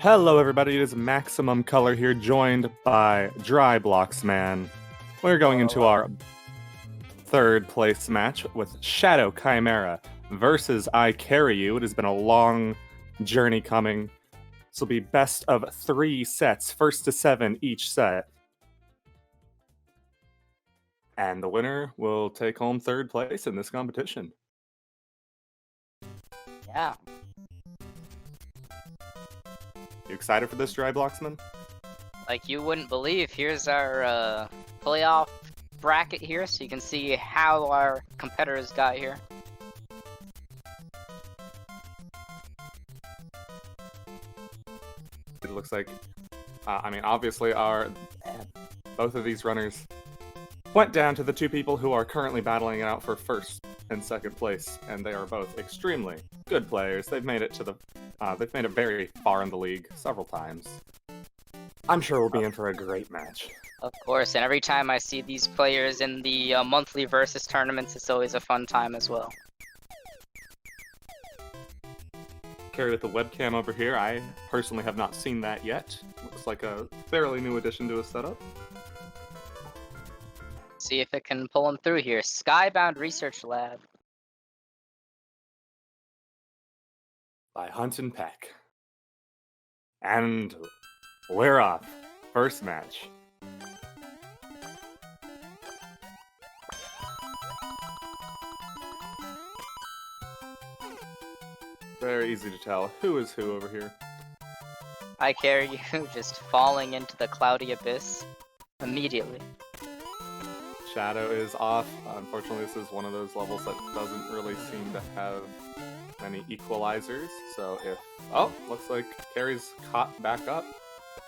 Hello everybody, it is Maximum Color here, joined by Dry Blocks Man. We're going into our third place match with Shadow Chimera versus ICahriYou. It has been a long journey coming. This will be best of 3 sets, first to 7 each set. And the winner will take home third place in this competition. Yeah. You excited for this, Dry Blocksman? Like you wouldn't believe, here's our playoff bracket here, so you can see how our competitors got here. It looks like, obviously both of these runners went down to the 2 people who are currently battling it out for first and second place, and they are both extremely good players. They've made it to they've made it very far in the league several times. I'm sure we'll be in for a great match. Of course, and every time I see these players in the monthly versus tournaments, it's always a fun time as well. Carry with the webcam over here. I personally have not seen that yet. Looks like a fairly new addition to a setup. See if it can pull him through here. Skybound Research Lab. By Hunt and Peck. And we're off. First match. Very easy to tell who is who over here. ICahriYou just falling into the cloudy abyss immediately. Shadow is off. Unfortunately, this is one of those levels that doesn't really seem to have many equalizers. So if... Oh, looks like Carrie's caught back up.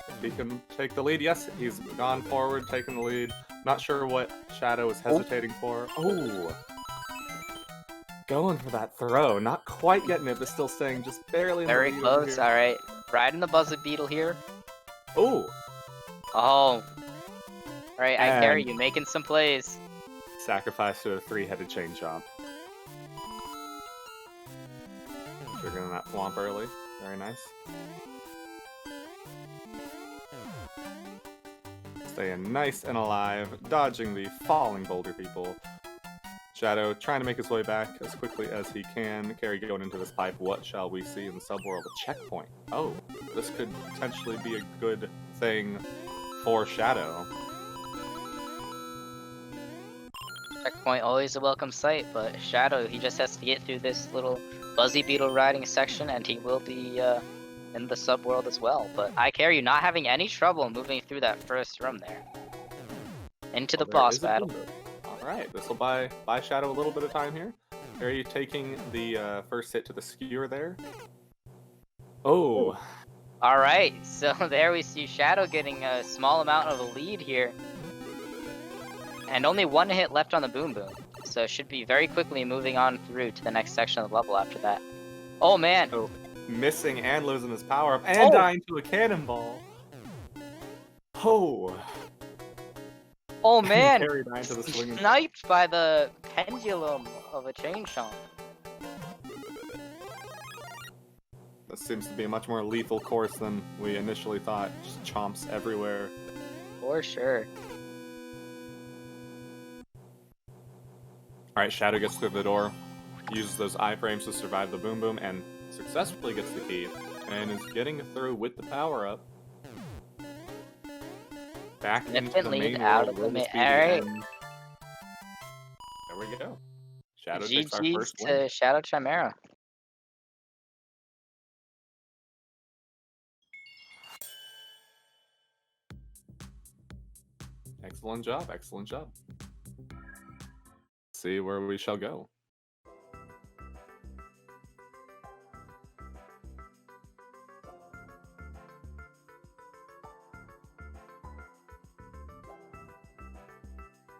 If he can take the lead. Yes, he's gone forward, taking the lead. Not sure what Shadow is hesitating for. Oh! Going for that throw. Not quite getting it, but still staying just barely in the lead. Very close, alright. Riding the Buzzard Beetle here. Oh! Oh. Alright, ICahriYou making some plays. Sacrifice to a 3-headed chain chomp. Triggering that thwomp early. Very nice. Staying nice and alive, dodging the falling boulder people. Shadow trying to make his way back as quickly as he can. Carry going into this pipe. What shall we see in the subworld? A checkpoint. Oh, this could potentially be a good thing for Shadow. Checkpoint, always a welcome sight, but Shadow, he just has to get through this little Buzzy Beetle riding section, and he will be in the subworld as well. But ICahriYou not having any trouble moving through that first room there. Into the boss battle. Alright, this will buy Shadow a little bit of time here. Are you taking the first hit to the skewer there? Oh! Alright, so there we see Shadow getting a small amount of a lead here. And only 1 hit left on the Boom Boom. So should be very quickly moving on through to the next section of the level after that. Oh man! Oh, missing and losing his power up and dying to a cannonball. Oh! Oh man! Sniped by the pendulum of a chain chomp. This seems to be a much more lethal course than we initially thought. Just chomps everywhere. For sure. Alright, Shadow gets through the door, uses those iframes to survive the Boom Boom, and successfully gets the key, and is getting through with the power-up. Back into the main out world. Of the Alright. There we go. Shadow takes our GG's first to win. Shadow Chimera. Excellent job, excellent job. See where we shall go.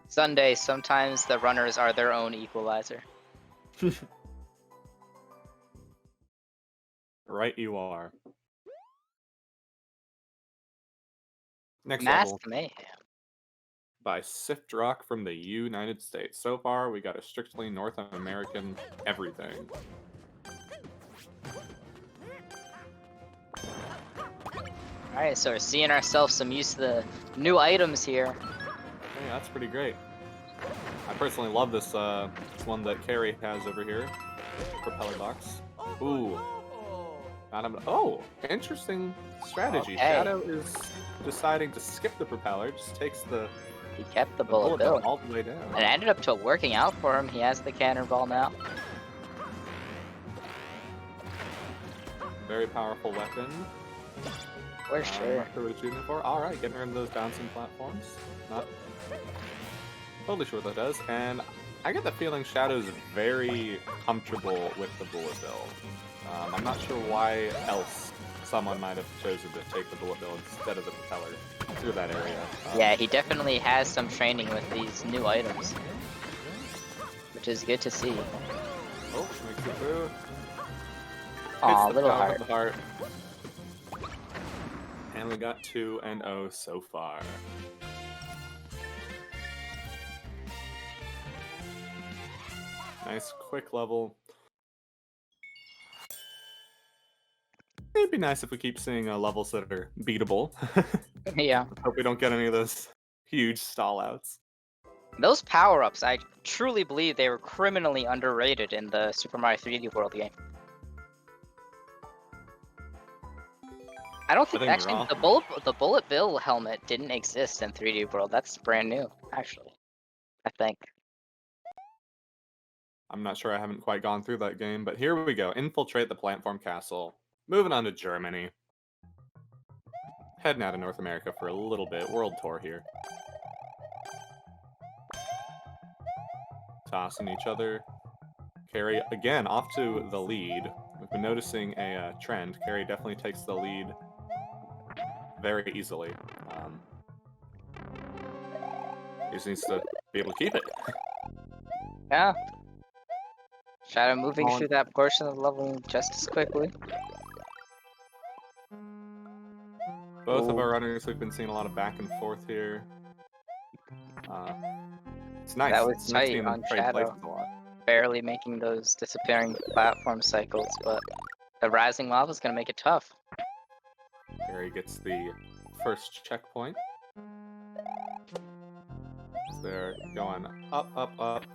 Sunday, sometimes the runners are their own equalizer. Right you are. Next Masked level. Mayhem. By Sift Rock from the United States. So far, we got a strictly North American everything. Alright, so we're seeing ourselves some use of the new items here. Hey, that's pretty great. I personally love this one that Carrie has over here. Propeller box. Ooh. Got him. Oh, interesting strategy. Okay. Shadow is deciding to skip the propeller, just takes the He kept the bullet bill bill. all the way down. And it ended up working out for him. He has the cannonball now. Very powerful weapon. For sure. Not sure what it's using for. Alright, getting rid of those bouncing platforms. Not totally sure what that does. And I get the feeling Shadow's very comfortable with the bullet bill. I'm not sure why else someone might have chosen to take the bullet bill instead of the propeller through that area. Yeah, he definitely has some training with these new items. Which is good to see. Oh, makes it through. Aw, Hits the little power heart. of the heart. And we got 2-0 so far. Nice quick level. It'd be nice if we keep seeing levels that are beatable. Yeah. Hope we don't get any of those huge stall outs. Those power-ups, I truly believe they were criminally underrated in the Super Mario 3D World game. I don't think I think actually you're the bullet bill helmet didn't exist in 3D World. That's brand new, actually. I think. I'm not sure, I haven't quite gone through that game, but here we go. Infiltrate the platform castle. Moving on to Germany. Heading out of North America for a little bit. World tour here. Tossing each other. Carrie, again, off to the lead. We've been noticing a trend. Carrie definitely takes the lead very easily. He just needs to be able to keep it. Yeah. Shadow moving Colin. through that portion of the level just as quickly. Both of Ooh. our runners, we've been seeing a lot of back and forth here. It's nice. That was It's nice tight seeing them on trade Shadow. places a lot. Barely making those disappearing platform cycles, but the rising lava is going to make it tough. Carrie gets the first checkpoint. They're going up, up, up.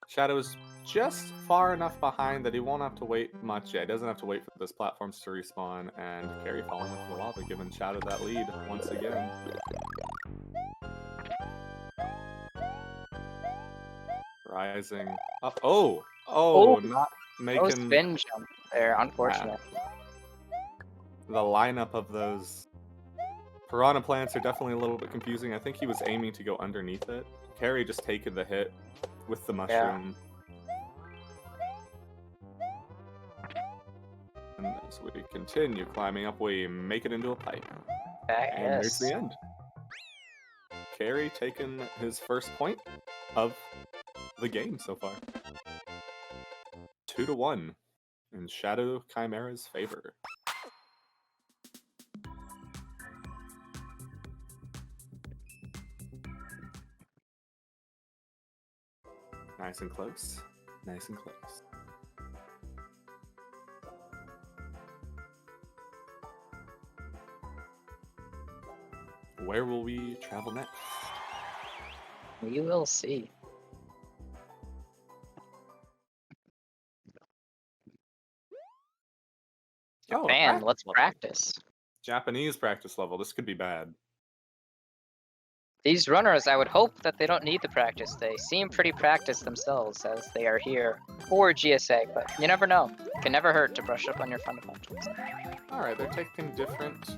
Shadow is just far enough behind that he won't have to wait much. Yeah, he doesn't have to wait for those platforms to respawn, and Carrie falling into the lava, giving Shadow that lead once again. Rising up. Oh! Oh, not No making spin jump there, unfortunate. the lineup of those piranha plants are definitely a little bit confusing. I think he was aiming to go underneath it. Carrie just taking the hit with the mushroom. And as we continue climbing up, we make it into a pipe. And there's the end. Carrie taking his first point of the game so far. 2-1 in Shadow Chimera's favor. Nice and close. Nice and close. Where will we travel next? We will see. Oh, Man, let's level. practice. Japanese practice level. This could be bad. These runners, I would hope that they don't need the practice. They seem pretty practiced themselves as they are here for GSA, but you never know. It can never hurt to brush up on your fundamentals. Alright, they're taking different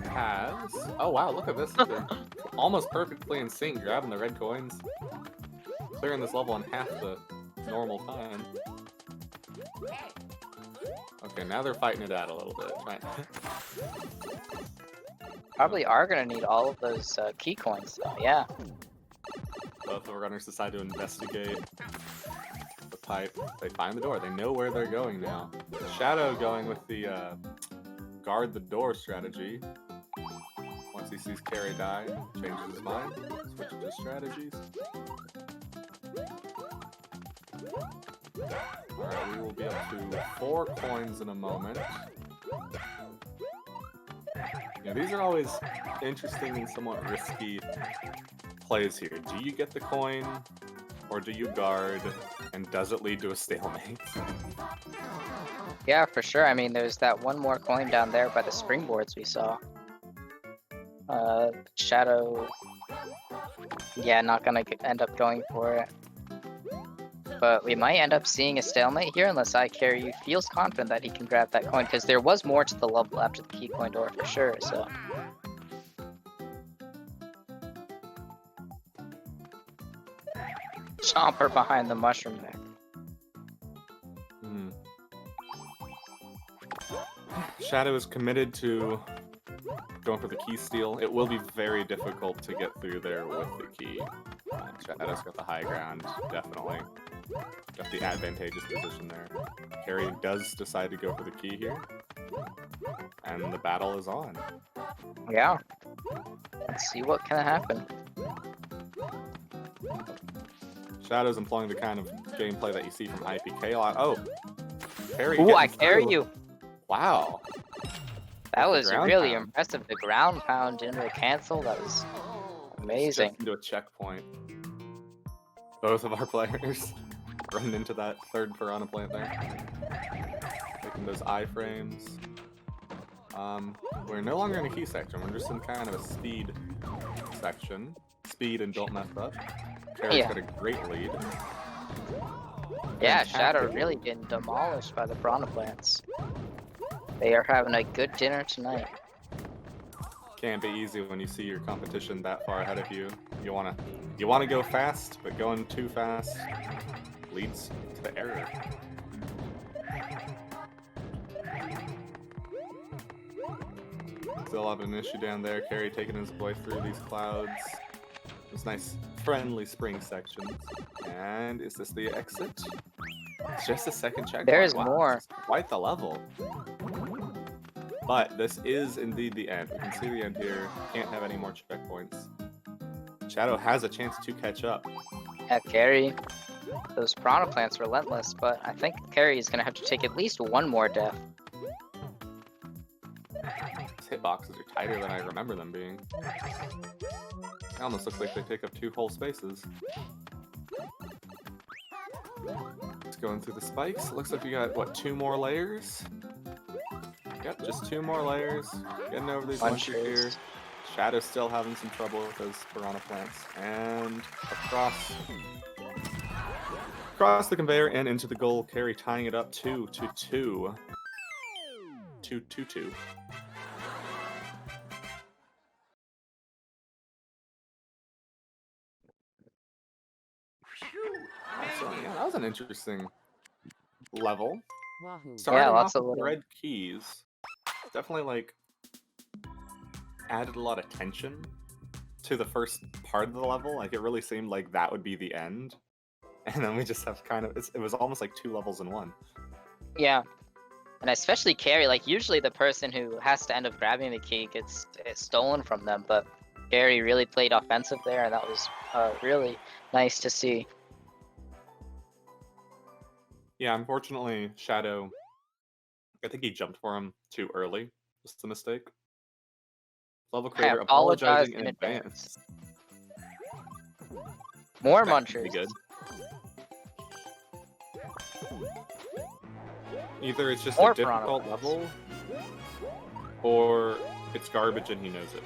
paths. Oh wow, look at this. They're almost perfectly in sync, grabbing the red coins. Clearing this level in half the normal time. Okay, now they're fighting it out a little bit. Right. Probably are gonna need all of those key coins, though. Yeah. Both of the runners decide to investigate the pipe. They find the door. They know where they're going now. Shadow going with the guard the door strategy. Once he sees Carrie die, changes his mind, switches his strategies. Alright, we will be up to 4 coins in a moment. Yeah, these are always interesting and somewhat risky plays here. Do you get the coin, or do you guard, and does it lead to a stalemate? Yeah, for sure. I mean, there's that one more coin down there by the springboards we saw. Shadow. Yeah, not gonna end up going for it. But we might end up seeing a stalemate here unless ICahriYou feels confident that he can grab that coin, because there was more to the level after the key coin door for sure, so. Chomper behind the mushroom there. Shadow is committed to going for the key steal. It will be very difficult to get through there with the key. Shadow's got the high ground, definitely. Got the advantageous position there. Carry does decide to go for the key here. And the battle is on. Yeah. Let's see what can happen. Shadow's employing the kind of gameplay that you see from IPK a lot. Oh! Carry. Ooh, ICahriYou! Wow. That was really pound. impressive. The ground pound into a cancel, that was amazing. Just into a checkpoint. Both of our players run into that third piranha plant there. Taking those iframes. We're no longer in a key section, we're just in kind of a speed section. Speed and don't mess up. Carry's got a great lead. Yeah, Shadow really getting demolished by the piranha plants. They are having a good dinner tonight. Can't be easy when you see your competition that far ahead of you. You wanna go fast, but going too fast leads to error. Still have an issue down there. Carry taking his way through these clouds. Those nice, friendly spring sections. And is this the exit? It's just a second checkpoint. There's more. Quite the level. But this is indeed the end. We can see the end here. Can't have any more checkpoints. Shadow has a chance to catch up. Yeah, Carry. Those piranha plants relentless, but I think Carry is gonna have to take at least one more death. These hitboxes are tighter than I remember them being. They almost look like they take up 2 whole spaces. Just going through the spikes. Looks like we got, what, 2 more layers? Yep, just 2 more layers. Getting over these munchers here. Shadow's still having some trouble with those piranha plants. And across the conveyor and into the goal. Carry tying it up 2-2. 2-2-2. So, yeah, that was an interesting level. Starting lots off of with little red keys. Definitely, like, added a lot of tension to the first part of the level. Like, it really seemed like that would be the end. And then we just have kind of, it was almost like 2 levels in one. Yeah. And especially Carry, like usually the person who has to end up grabbing the key gets it stolen from them, but Carry really played offensive there, and that was really nice to see. Yeah, unfortunately, Shadow, I think he jumped for him too early. Just a mistake. Level creator apologizing in advance. More That could be munchers. good. Either it's just More a difficult level, or it's garbage and he knows it.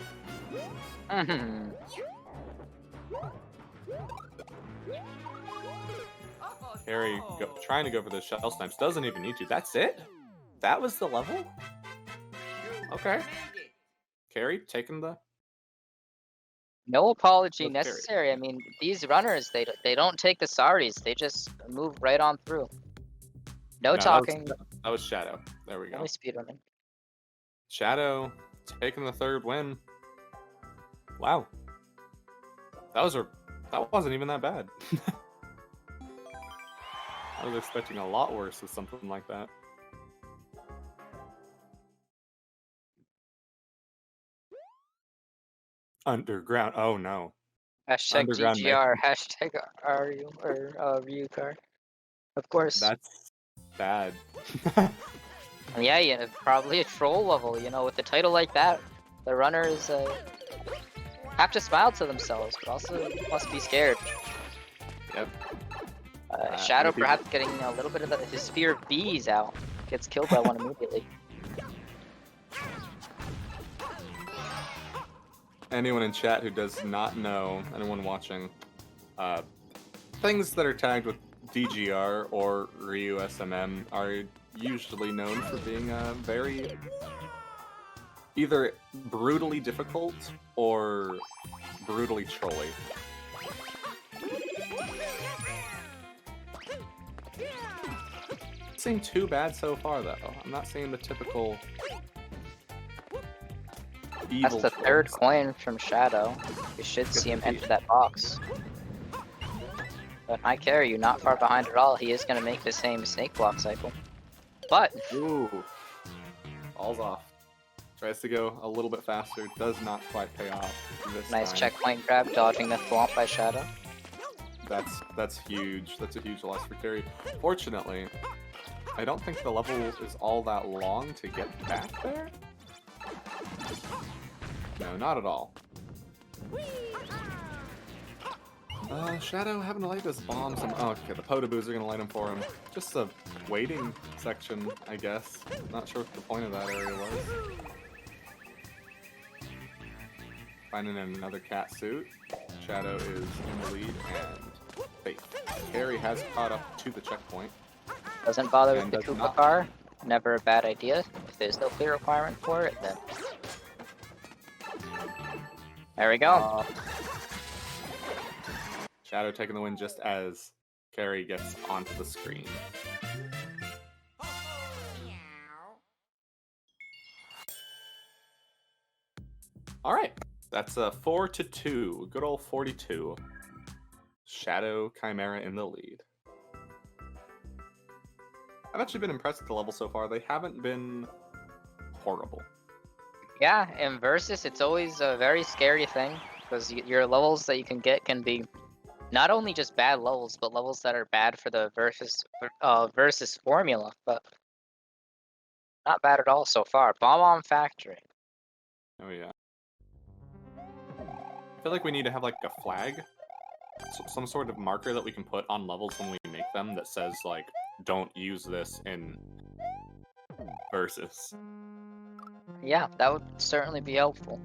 Harry trying to go for the shell snipes, doesn't even need to. That's it? That was the level? Okay. Carry taking the... No apology Let's necessary. I mean, these runners, they don't take the sorries. They just move right on through. No talking. That was Shadow. There we go. Only speedrunning. Shadow taking the 3rd win. Wow. That wasn't even that bad. I was expecting a lot worse with something like that. Underground. Oh no. Hashtag Underground GGR. Hashtag ICahriYou or Ryukar. Of course. That's bad. Yeah, probably a troll level, you know, with a title like that. The runners have to smile to themselves, but also must be scared. Yep. Shadow perhaps getting a little bit of his fear of bees out. Gets killed by one immediately. Anyone in chat who does not know, anyone watching, things that are tagged with DGR or Ryu SMM are usually known for being very either brutally difficult or brutally trolly. Seem too bad so far though. I'm not seeing the typical evil. That's the third coin from Shadow. You should see him enter that box. But ICahriYou not far behind at all. He is going to make the same snake block cycle. But Ooh, falls off. Tries to go a little bit faster. Does not quite pay off this nice time. checkpoint grab, dodging the thwomp by Shadow. That's huge. That's a huge loss for Carry. Fortunately, I don't think the level is all that long to get back there. No, not at all. Shadow having to light his bombs. Oh, okay, the Potaboos are gonna light them for him. Just a waiting section, I guess. Not sure what the point of that area was. Finding another cat suit. Shadow is in the lead, and Faith. Carry has caught up to the checkpoint. Doesn't bother And with the does Koopa not. car. Never a bad idea. If there's no clear requirement for it, then... There we go. Shadow taking the win just as Carry gets onto the screen. Alright, that's a 4-2. Good old 42. Shadow Chimera in the lead. I've actually been impressed with the level so far. They haven't been horrible. Yeah, in Versus, it's always a very scary thing, because your levels that you can get can be not only just bad levels, but levels that are bad for the Versus formula, but not bad at all so far. Bomb Factory. Oh yeah. I feel like we need to have like a flag. Some sort of marker that we can put on levels when we make them that says like, don't use this in Versus. Yeah, that would certainly be helpful.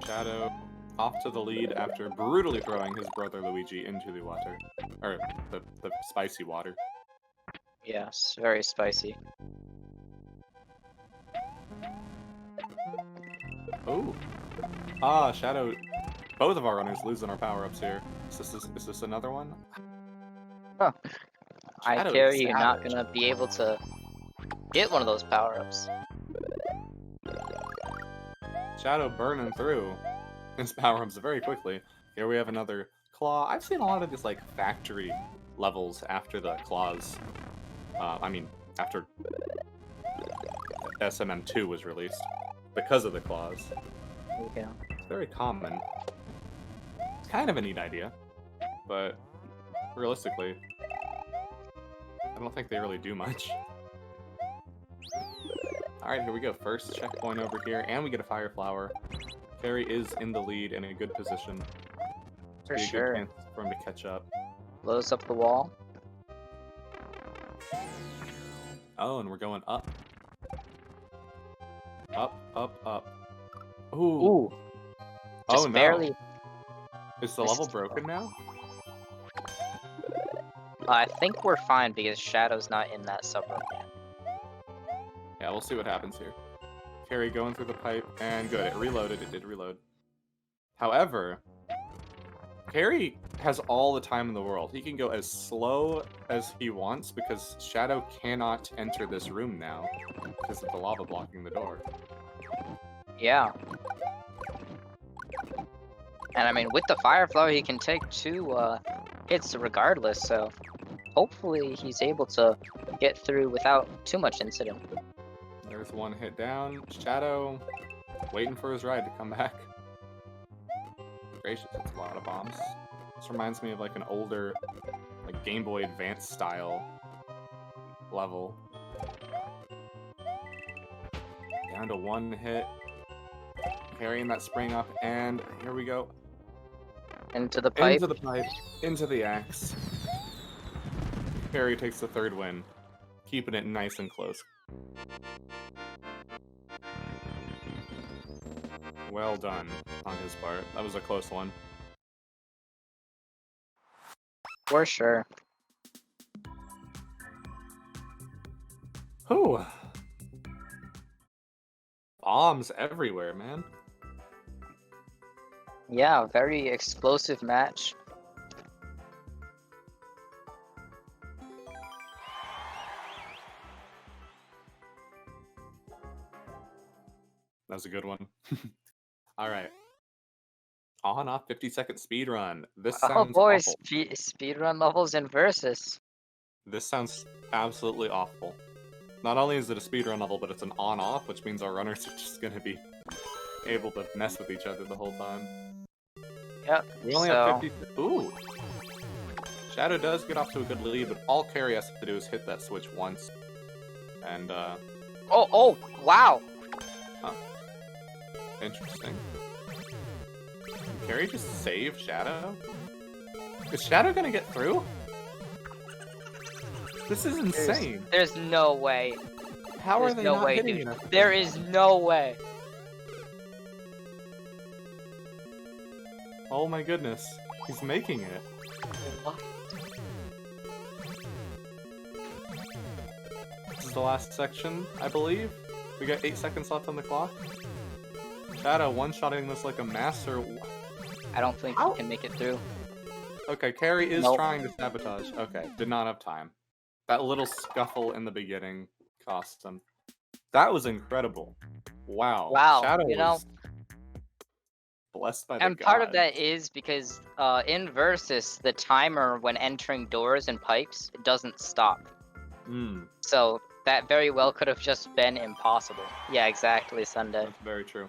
Shadow off to the lead after brutally throwing his brother Luigi into the water. Or the spicy water. Yes, very spicy. Oh. Shadow. Both of our runners losing our power-ups here. Is this another one? Huh. Shadow is ICahriYou not savage. gonna be able to get one of those power-ups. Shadow burning through his power-ups very quickly. Here we have another claw. I've seen a lot of these like factory levels after the claws. After SMM2 was released because of the claws. There you go. It's very common. It's kind of a neat idea, but realistically, I don't think they really do much. Alright, here we go. First checkpoint over here, and we get a Fire Flower. Carry is in the lead in a good position. For Be a sure. good chance for him to catch up. Blows up the wall. Oh, and we're going up. Up, up, up. Ooh. Ooh. Just Oh, no. barely. Is the level broken now? I think we're fine because Shadow's not in that subroom yet. Yeah, we'll see what happens here. Carry going through the pipe, and good. It reloaded. It did reload. However, Carry has all the time in the world. He can go as slow as he wants because Shadow cannot enter this room now because of the lava blocking the door. Yeah. And I mean, with the Fire Flower, he can take 2 hits regardless, so hopefully he's able to get through without too much incident. There's one hit down. Shadow waiting for his ride to come back. Gracious, that's a lot of bombs. This reminds me of like an older, like Game Boy Advance style level. Down to one hit. Carrying that spring up, and here we go. Into the pipe. Into the pipe, into the axe. Carry takes the third win, keeping it nice and close. Well done on his part. That was a close one. For sure. Whew. Bombs everywhere, man. Yeah, very explosive match. That was a good one. All right. On off 50-second speed run. This Oh sounds boy, awful. speedrun levels in Versus. This sounds absolutely awful. Not only is it a speedrun level, but it's an on-off, which means our runners are just gonna be able to mess with each other the whole time. Yep. We only have 50. Ooh. Shadow does get off to a good lead, but all Carry has to do is hit that switch once. And, Oh, wow. interesting. Can Carry just save Shadow? Is Shadow gonna get through? This is insane. There's no way. How are There's they no not way, hitting dude. enough? There is no way. Oh my goodness. He's making it. What? This is the last section, I believe. We got 8 seconds left on the clock. Shadow one-shotting this like a master. I don't think he can make it through. Okay, Carry is Nope. trying to sabotage. Okay, did not have time. That little scuffle in the beginning cost him. That was incredible. Wow. Wow, Shadow you know, was blessed by the and part of gods. that is because in Versus, the timer when entering doors and pipes doesn't stop. So that very well could have just been impossible. Yeah, exactly, Sunday. That's very true.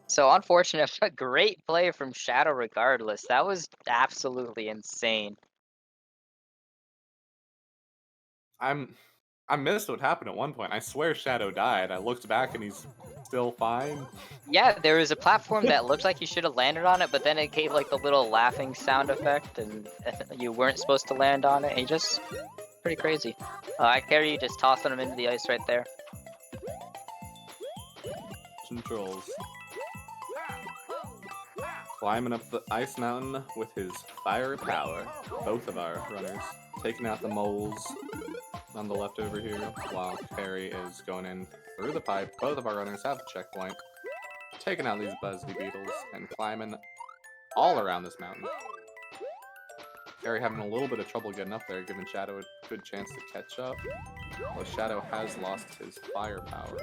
So unfortunate, but great play from Shadow regardless. That was absolutely insane. I missed what happened at one point. I swear Shadow died. I looked back and he's still fine. Yeah, there was a platform that looked like you should have landed on it, but then it gave like the little laughing sound effect, and you weren't supposed to land on it. And he just pretty crazy. ICahriYou just tossing him into the ice right there. Controls. Climbing up the ice mountain with his fire power. Both of our runners. Taking out the moles on the left over here, while Carry is going in through the pipe. Both of our runners have the checkpoint. Taking out these Buzzzy Beetles and climbing all around this mountain. Carry having a little bit of trouble getting up there, giving Shadow a good chance to catch up. Though Shadow has lost his fire power.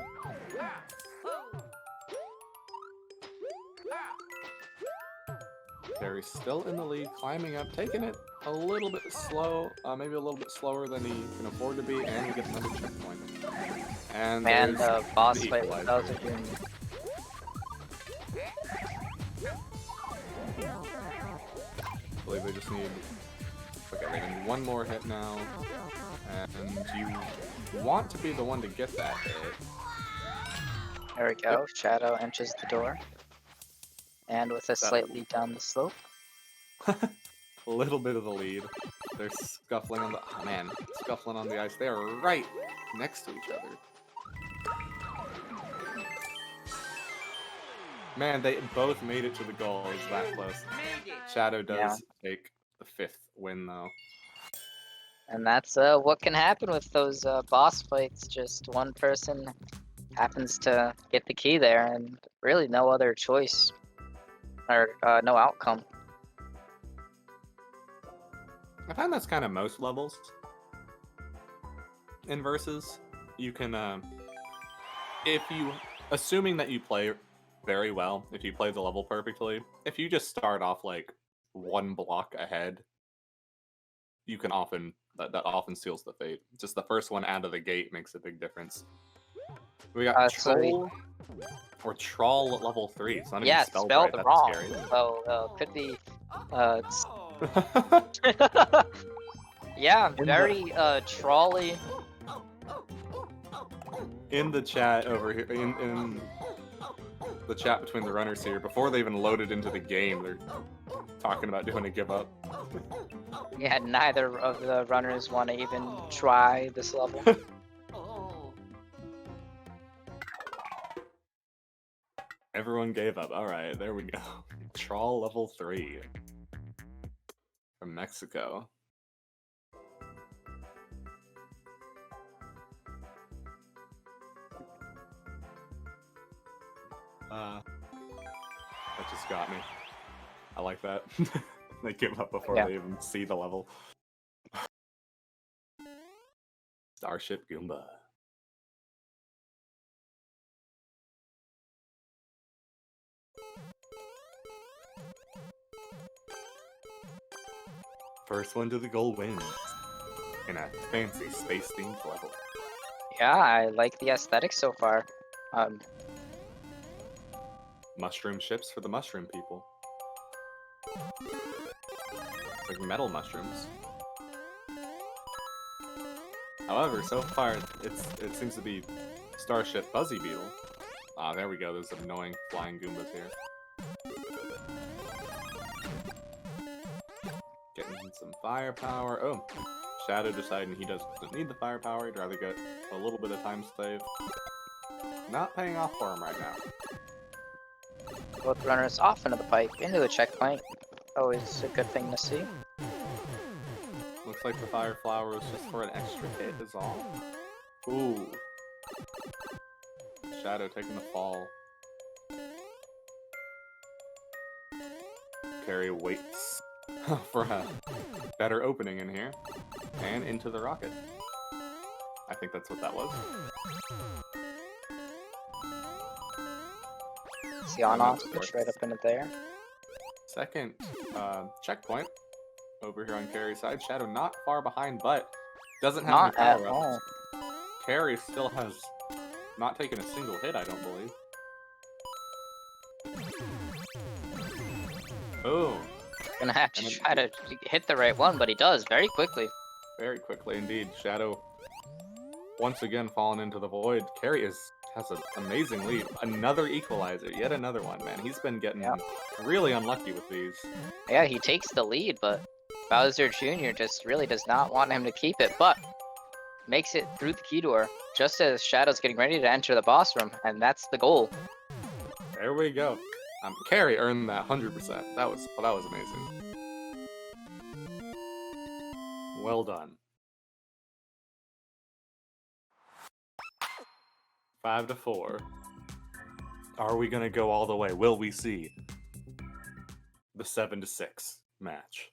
Carry's still in the lead, climbing up, taking it a little bit slow, maybe a little bit slower than he can afford to be, and he gets another checkpoint. And the boss the fight equalizer. that was a good. I believe they just need... Okay, they need one more hit now, and you want to be the one to get that hit. There we go. Shadow enters the door. And with a slight lead down the slope. A little bit of the lead. They're scuffling on the... Oh man, scuffling on the ice. They are right next to each other. Man, they both made it to the goal. It was that close. Shadow does take the 5th win, though. And that's what can happen with those boss fights. Just one person happens to get the key there, and really no other choice. Or no outcome. I find that's kind of most levels. In Versus, you can, if you, assuming that you play very well, if you play the level perfectly, if you just start off like one block ahead, you can often, that often seals the fate. Just the first one out of the gate makes a big difference. We got Troll or Troll at level 3. It's not even spelled right. That's wrong. scary. So could be. Yeah, very trolley. In the chat over here, in the chat between the runners here, before they even loaded into the game, they're talking about doing a give up. Yeah, neither of the runners want to even try this level. Everyone gave up. Alright, there we go. Trawl level 3. From Mexico. That just got me. I like that. They give up before they even see the level. Starship Goomba. First one to the goal wins. In a fancy space-themed level. Yeah, I like the aesthetic so far. Mushroom ships for the mushroom people. It's like metal mushrooms. However, so far it seems to be Starship Fuzzy Beetle. Ah, there we go. There's annoying flying Goombas here. Getting some firepower. Oh, Shadow deciding he doesn't need the firepower. He'd rather get a little bit of time save. Not paying off for him right now. Both runners off into the pipe, into the checkpoint. Always a good thing to see. Looks like the fire flower was just for an extra hit is all. Ooh. Shadow taking the fall. Carry waits for a better opening in here. And into the rocket. I think that's what that was. See on-off, push right up into there. Second checkpoint over here on Carrie's side. Shadow not far behind, but doesn't have Not any at power all. ups. Carrie still has not taken a single hit, I don't believe. Oh. Gonna have to try to hit the right one, but he does very quickly. Very quickly indeed. Shadow once again falling into the void. Carrie has an amazing lead. Another equalizer, yet another one, man. He's been getting really unlucky with these. Yeah, he takes the lead, but Bowser Jr. just really does not want him to keep it, but makes it through the key door just as Shadow's getting ready to enter the boss room, and that's the goal. There we go. Carrie earned that 100%. That was amazing. Well done. 5-4. Are we gonna go all the way? Will we see the 7-6 match?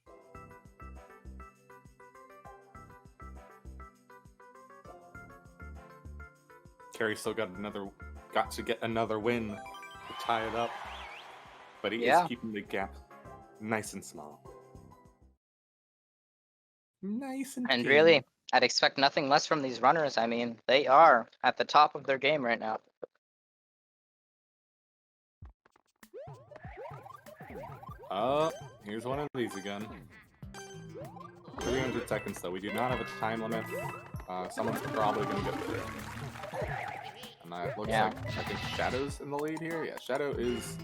Carrie still got to get another win to tie it up, but he is keeping the gap nice and small. Nice and And really, I'd expect nothing less from these runners. I mean, they are at the top of their game right now. Here's one of these again. 300 seconds though. We do not have a time limit. Someone's probably gonna get through. And it looks like I think Shadow's in the lead here. Yeah, Shadow is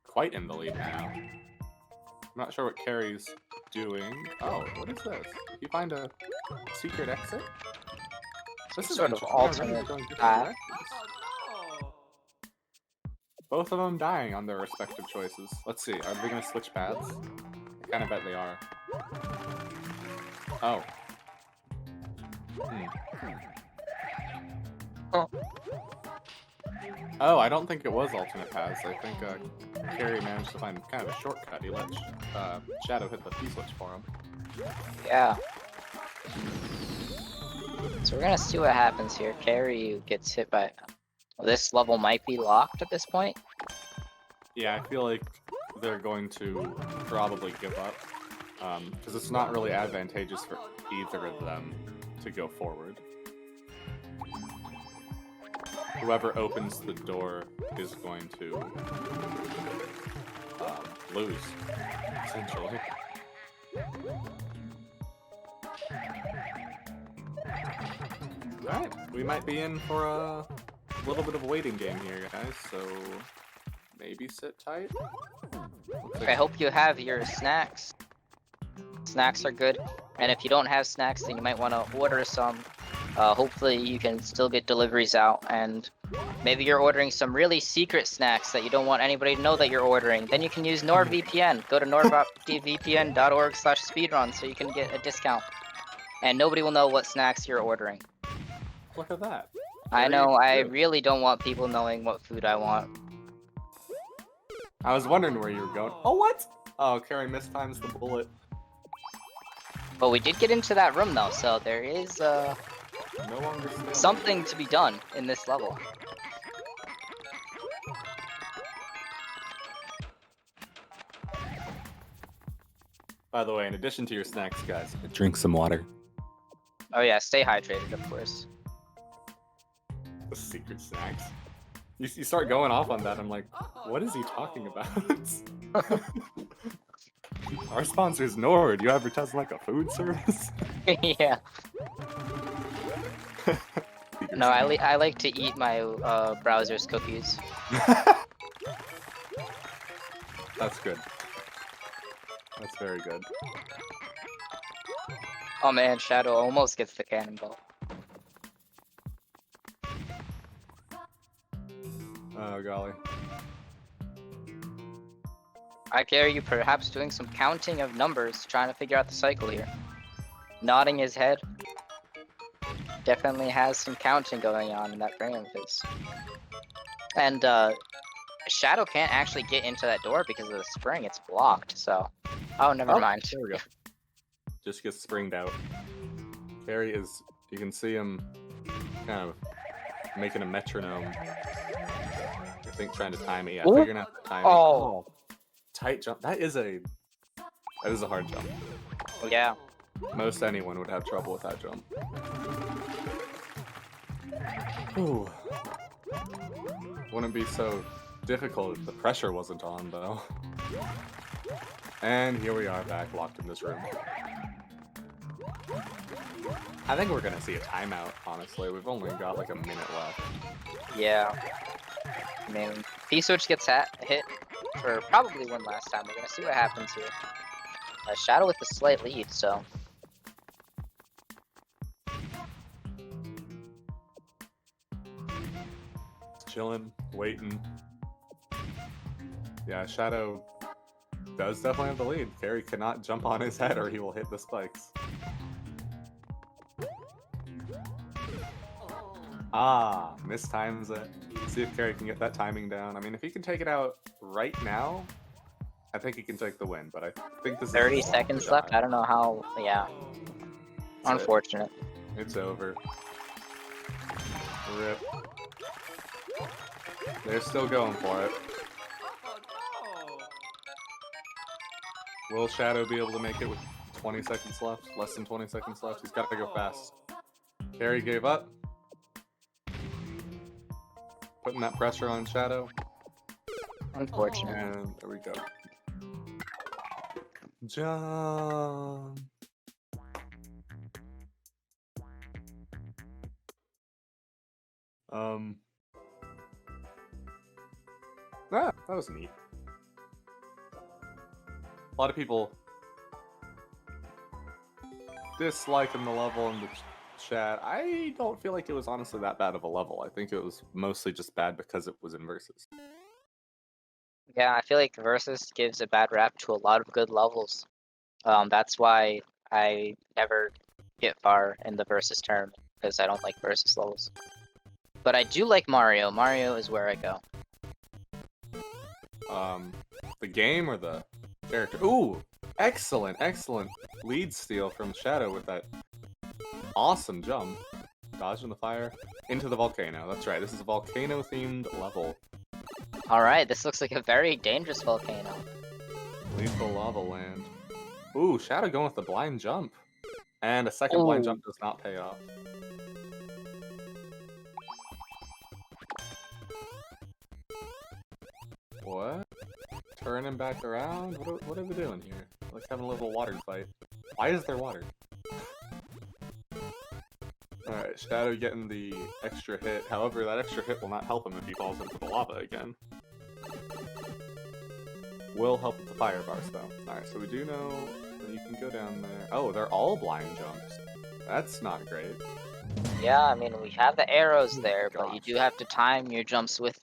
quite in the lead now. I'm not sure what Carrie's doing. Oh, what is this? Did you find a secret exit? This is sort of alternate path. Both of them dying on their respective choices. Let's see, are they gonna switch paths? I kinda bet they are. Oh. Oh, I don't think it was alternate paths. I think Carrie managed to find kind of a shortcut. He let Shadow hit the P-switch for him. Yeah. So we're gonna see what happens here. ICahriYou gets hit by... This level might be locked at this point. Yeah, I feel like they're going to probably give up. Because it's not really advantageous for either of them to go forward. Whoever opens the door is going to lose, essentially. we might be in for a little bit of a waiting game here, guys. So maybe sit tight. I hope you have your snacks. Snacks are good, and if you don't have snacks, then you might want to order some. Hopefully you can still get deliveries out, and maybe you're ordering some really secret snacks that you don't want anybody to know that you're ordering. Then you can use NordVPN. Go to nordvpn.org/speedrun so you can get a discount. And nobody will know what snacks you're ordering. Look at that. I Very know, I good. really don't want people knowing what food I want. I was wondering where you were going. Oh, what? Oh, Carrie mistimes the bullet. But we did get into that room though, so there is No longer still. something to be done in this level. By the way, in addition to your snacks, guys, drink some water. Oh yeah, stay hydrated, of course. The secret snacks. You start going off on that, I'm like, what is he talking about? Our sponsor is Nord. You advertise like a food service? Yeah. No, I like to eat my browser's cookies. That's good. That's very good. Oh man, Shadow almost gets the cannonball. Oh golly. ICahriYou perhaps doing some counting of numbers, trying to figure out the cycle here. Nodding his head. Definitely has some counting going on in that brain of his. And Shadow can't actually get into that door because of the spring, it's blocked, so... Oh, never mind. There we go. Just gets springed out. Carrie is, you can see him kind of making a metronome. I think trying to time it. Yeah, Ooh. figuring out the timing. Oh. Tight jump. That is a hard jump. Yeah. Most anyone would have trouble with that jump. Ooh. Wouldn't be so difficult if the pressure wasn't on, though. And here we are back, locked in this room. I think we're gonna see a timeout, honestly. We've only got like a minute left. Yeah. I mean, P-Switch gets hit for probably one last time. We're gonna see what happens here. Shadow with a slight lead, so... Chilling, waiting. Yeah, Shadow does definitely have the lead. Carrie cannot jump on his head or he will hit the spikes. Ah, mistimes it. See if Carrie can get that timing down. I mean, if he can take it out right now, I think he can take the win, but I think this is 30 seconds left? I don't know how... Yeah. Unfortunate. It's over. Rip. They're still going for it. Will Shadow be able to make it with 20 seconds left? Less than 20 seconds left? He's got to go fast. Carrie gave up. Putting that pressure on Shadow. Unfortunate. And there we go. Jump. That was neat. A lot of people disliking the level in the chat. I don't feel like it was honestly that bad of a level. I think it was mostly just bad because it was in Versus. Yeah, I feel like Versus gives a bad rap to a lot of good levels. That's why I never get far in the Versus tournament, because I don't like Versus levels. But I do like Mario. Mario is where I go. The game or the character? Ooh! Excellent, excellent lead steal from Shadow with that awesome jump. Dodging the fire into the volcano. That's right, this is a volcano-themed level. Alright, this looks like a very dangerous volcano. Lethal lava land. Ooh, Shadow going with the blind jump. And a second blind jump does not pay off. What? Turning back around? What are we doing here? Like having a little water fight. Why is there water? Alright. Alright, Shadow getting the extra hit. However, that extra hit will not help him if he falls into the lava again. Will help with the fire bars, though. Alright, so we do know that you can go down there. Oh, they're all blind jumps. That's not great. Yeah, I mean, we have the arrows there, but you Gosh. do have to time your jumps with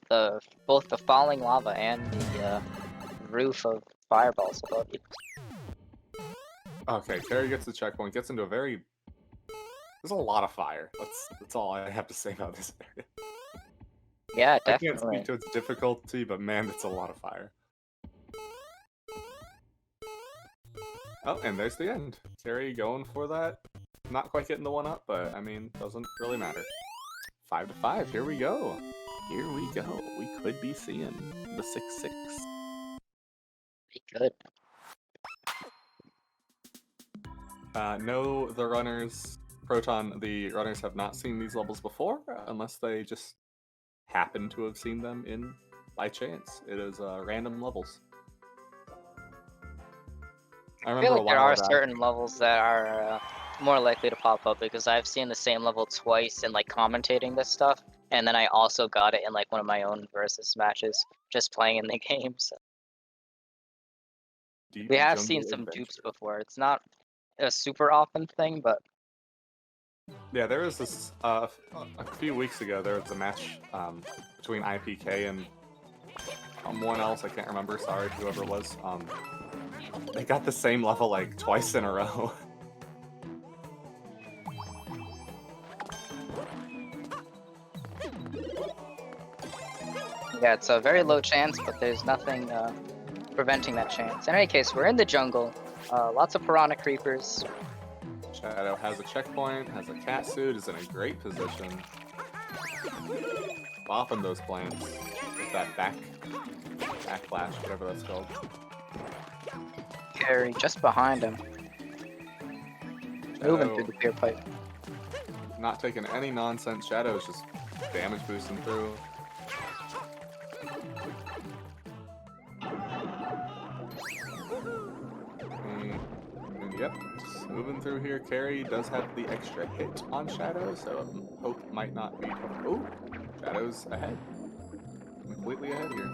both the falling lava and the roof of fireballs above you. Okay, Carrie gets the checkpoint, gets into a very... There's a lot of fire. That's all I have to say about this area. Yeah, I can't definitely. speak to its difficulty, but man, it's a lot of fire. Oh, and there's the end. Carrie going for that. Not quite getting the one up, but I mean, doesn't really matter. 5 to 5, here we go. Here we go. We could be seeing the 6-6. Be good. No, the runners have not seen these levels before, unless they just happen to have seen them in by chance. It is random levels. I I remember feel like there a while are back. certain levels that are more likely to pop up because I've seen the same level twice in like commentating this stuff, and then I also got it in like one of my own versus matches, just playing in the game. So Deep we have Jungle seen some Adventure. dupes before. It's not a super often thing, but Yeah, there was this a few weeks ago. There was a match between IPK and someone else. I can't remember. Sorry, whoever it was. They got the same level like twice in a row. yeah, it's a very low chance, but there's nothing preventing that chance. In any case, we're in the jungle. Lots of piranha creepers. Shadow has a checkpoint, has a cat suit, is in a great position. Bopping those plants with that backlash, whatever that's called. Carry just behind him, moving Shadow through the pier pipe. not taking any nonsense. Shadow is just damage boosting through. And yep, just moving through here. Carrie does have the extra hit on Shadow, so hope might not be. Oh, Shadow's ahead. Completely ahead here.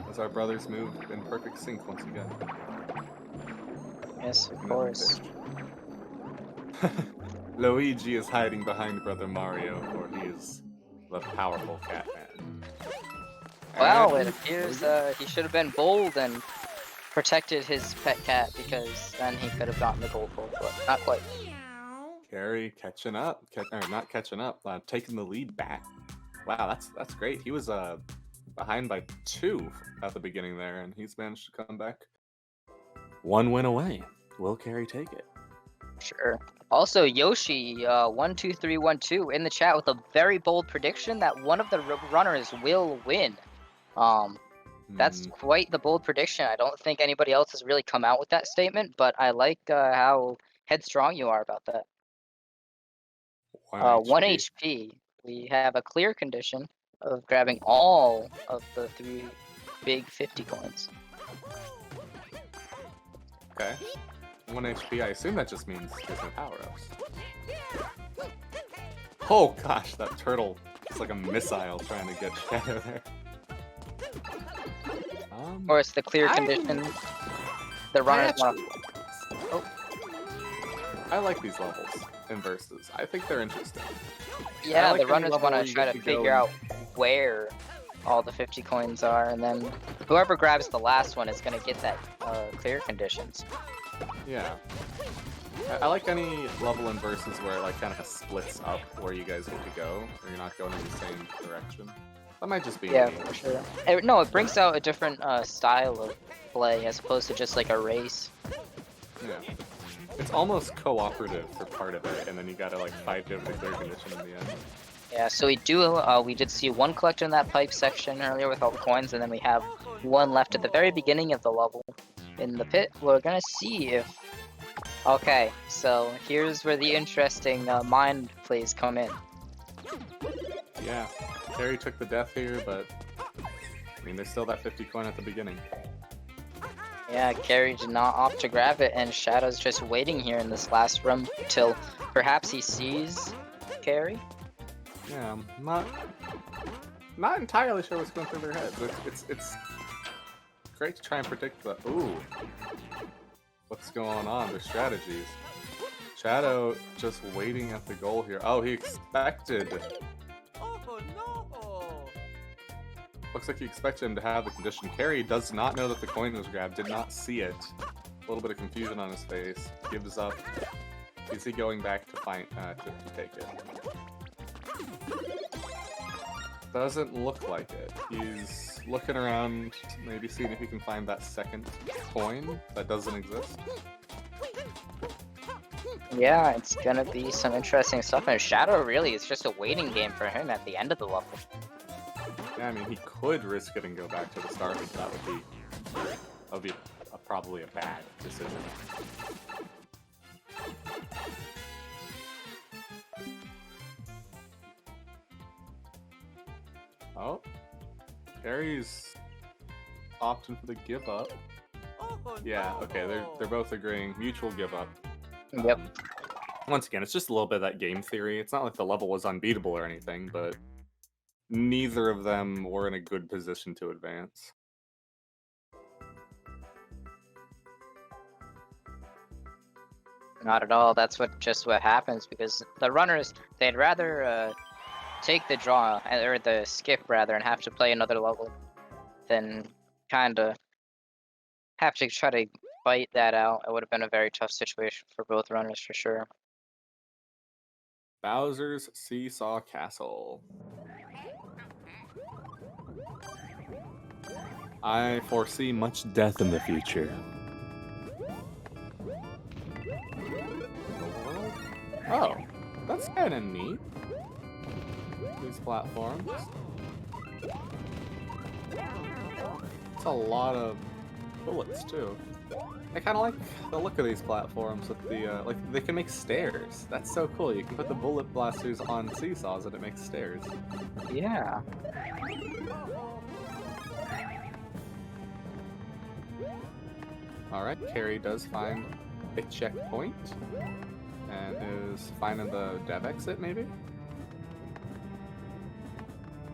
As our brothers move in perfect sync once again. Yes, of Another course. fish. Luigi is hiding behind Brother Mario, for he is the powerful cat man. Well, it And appears he should have been bold and protected his pet cat because then he could have gotten the gold pole, but not quite. Carrie catching up, or not catching up, taking the lead back. Wow, that's great. He was behind by 2 at the beginning there, and he's managed to come back 1 win away. Will Carrie take it? Sure. Also, Yoshi, 12312 in the chat with a very bold prediction that one of the runners will win. That's quite the bold prediction. I don't think anybody else has really come out with that statement, but I like how headstrong you are about that. 1 HP. We have a clear condition of grabbing all of the 3 big 50 coins. Okay. 1 HP, I assume that just means there's no power-ups. Oh gosh, that turtle is like a missile trying to get Shadow there. Of course, the clear condition, the runners want to... Oh. I like these levels in versus. I think they're interesting. Yeah, like the any runners level want where to you try get to to figure go out where all the 50 coins are, and then whoever grabs the last one is going to get that clear conditions. Yeah. I like any level in versus where it like kind of splits up where you guys get to go, or you're not going in the same direction. That might just be Yeah, me. for sure. No, it brings out a different style of play as opposed to just like a race. Yeah. It's almost cooperative for part of it, and then you gotta like fight over the clear condition in the end. Yeah, so we did see 1 collector in that pipe section earlier with all the coins, and then we have 1 left at the very beginning of the level in the pit. We're gonna see if... Okay, so here's where the interesting mind plays come in. Yeah. Carrie took the death here, but I mean there's still that 50 coin at the beginning. Yeah, Carry did not opt to grab it, and Shadow's just waiting here in this last room till perhaps he sees Carry. Yeah, I'm not entirely sure what's going through their heads. It's great to try and predict the what's going on, their strategies. Shadow just waiting at the goal here. Oh, he expected. Oh no! Looks like he expected him to have the condition. Carry does not know that the coin was grabbed, did not see it. A little bit of confusion on his face. Gives up. Is he going back to find to take it? Doesn't look like it. He's looking around, maybe seeing if he can find that second coin that doesn't exist. Yeah, it's gonna be some interesting stuff, and Shadow really is just a waiting game for him at the end of the level. Yeah, I mean, he could risk it and go back to the start, but that would be probably a bad decision. Oh, Carrie's opting for the give up. Oh, Yeah, okay, they're both agreeing. Mutual give up. Yep. Once again, it's just a little bit of that game theory. It's not like the level was unbeatable or anything, but neither of them were in a good position to advance. Not at all. That's what happens, because the runners, they'd rather take the draw, or the skip rather, and have to play another level than kinda have to try to fight that out. It would have been a very tough situation for both runners for sure. Bowser's Seesaw Castle. I foresee much death in the future. Oh, that's kind of neat. These platforms. It's a lot of bullets too. I kind of like the look of these platforms with the like they can make stairs. That's so cool. You can put the bullet blasters on seesaws and it makes stairs. Yeah. All right, Carrie does find a checkpoint and is finding the dev exit maybe.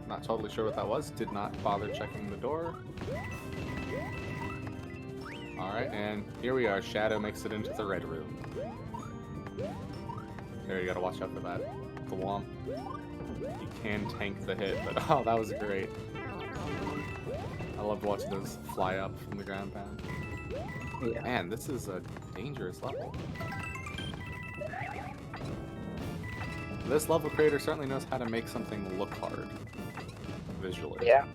Not totally sure what that was. Did not bother checking the door. Alright, and here we are. Shadow makes it into the red room. There, you gotta watch out for that. The womp. You can tank the hit, but oh, that was great. I loved watching those fly up from the ground pound. Yeah. Man, this is a dangerous level. This level creator certainly knows how to make something look hard. Visually. Yeah.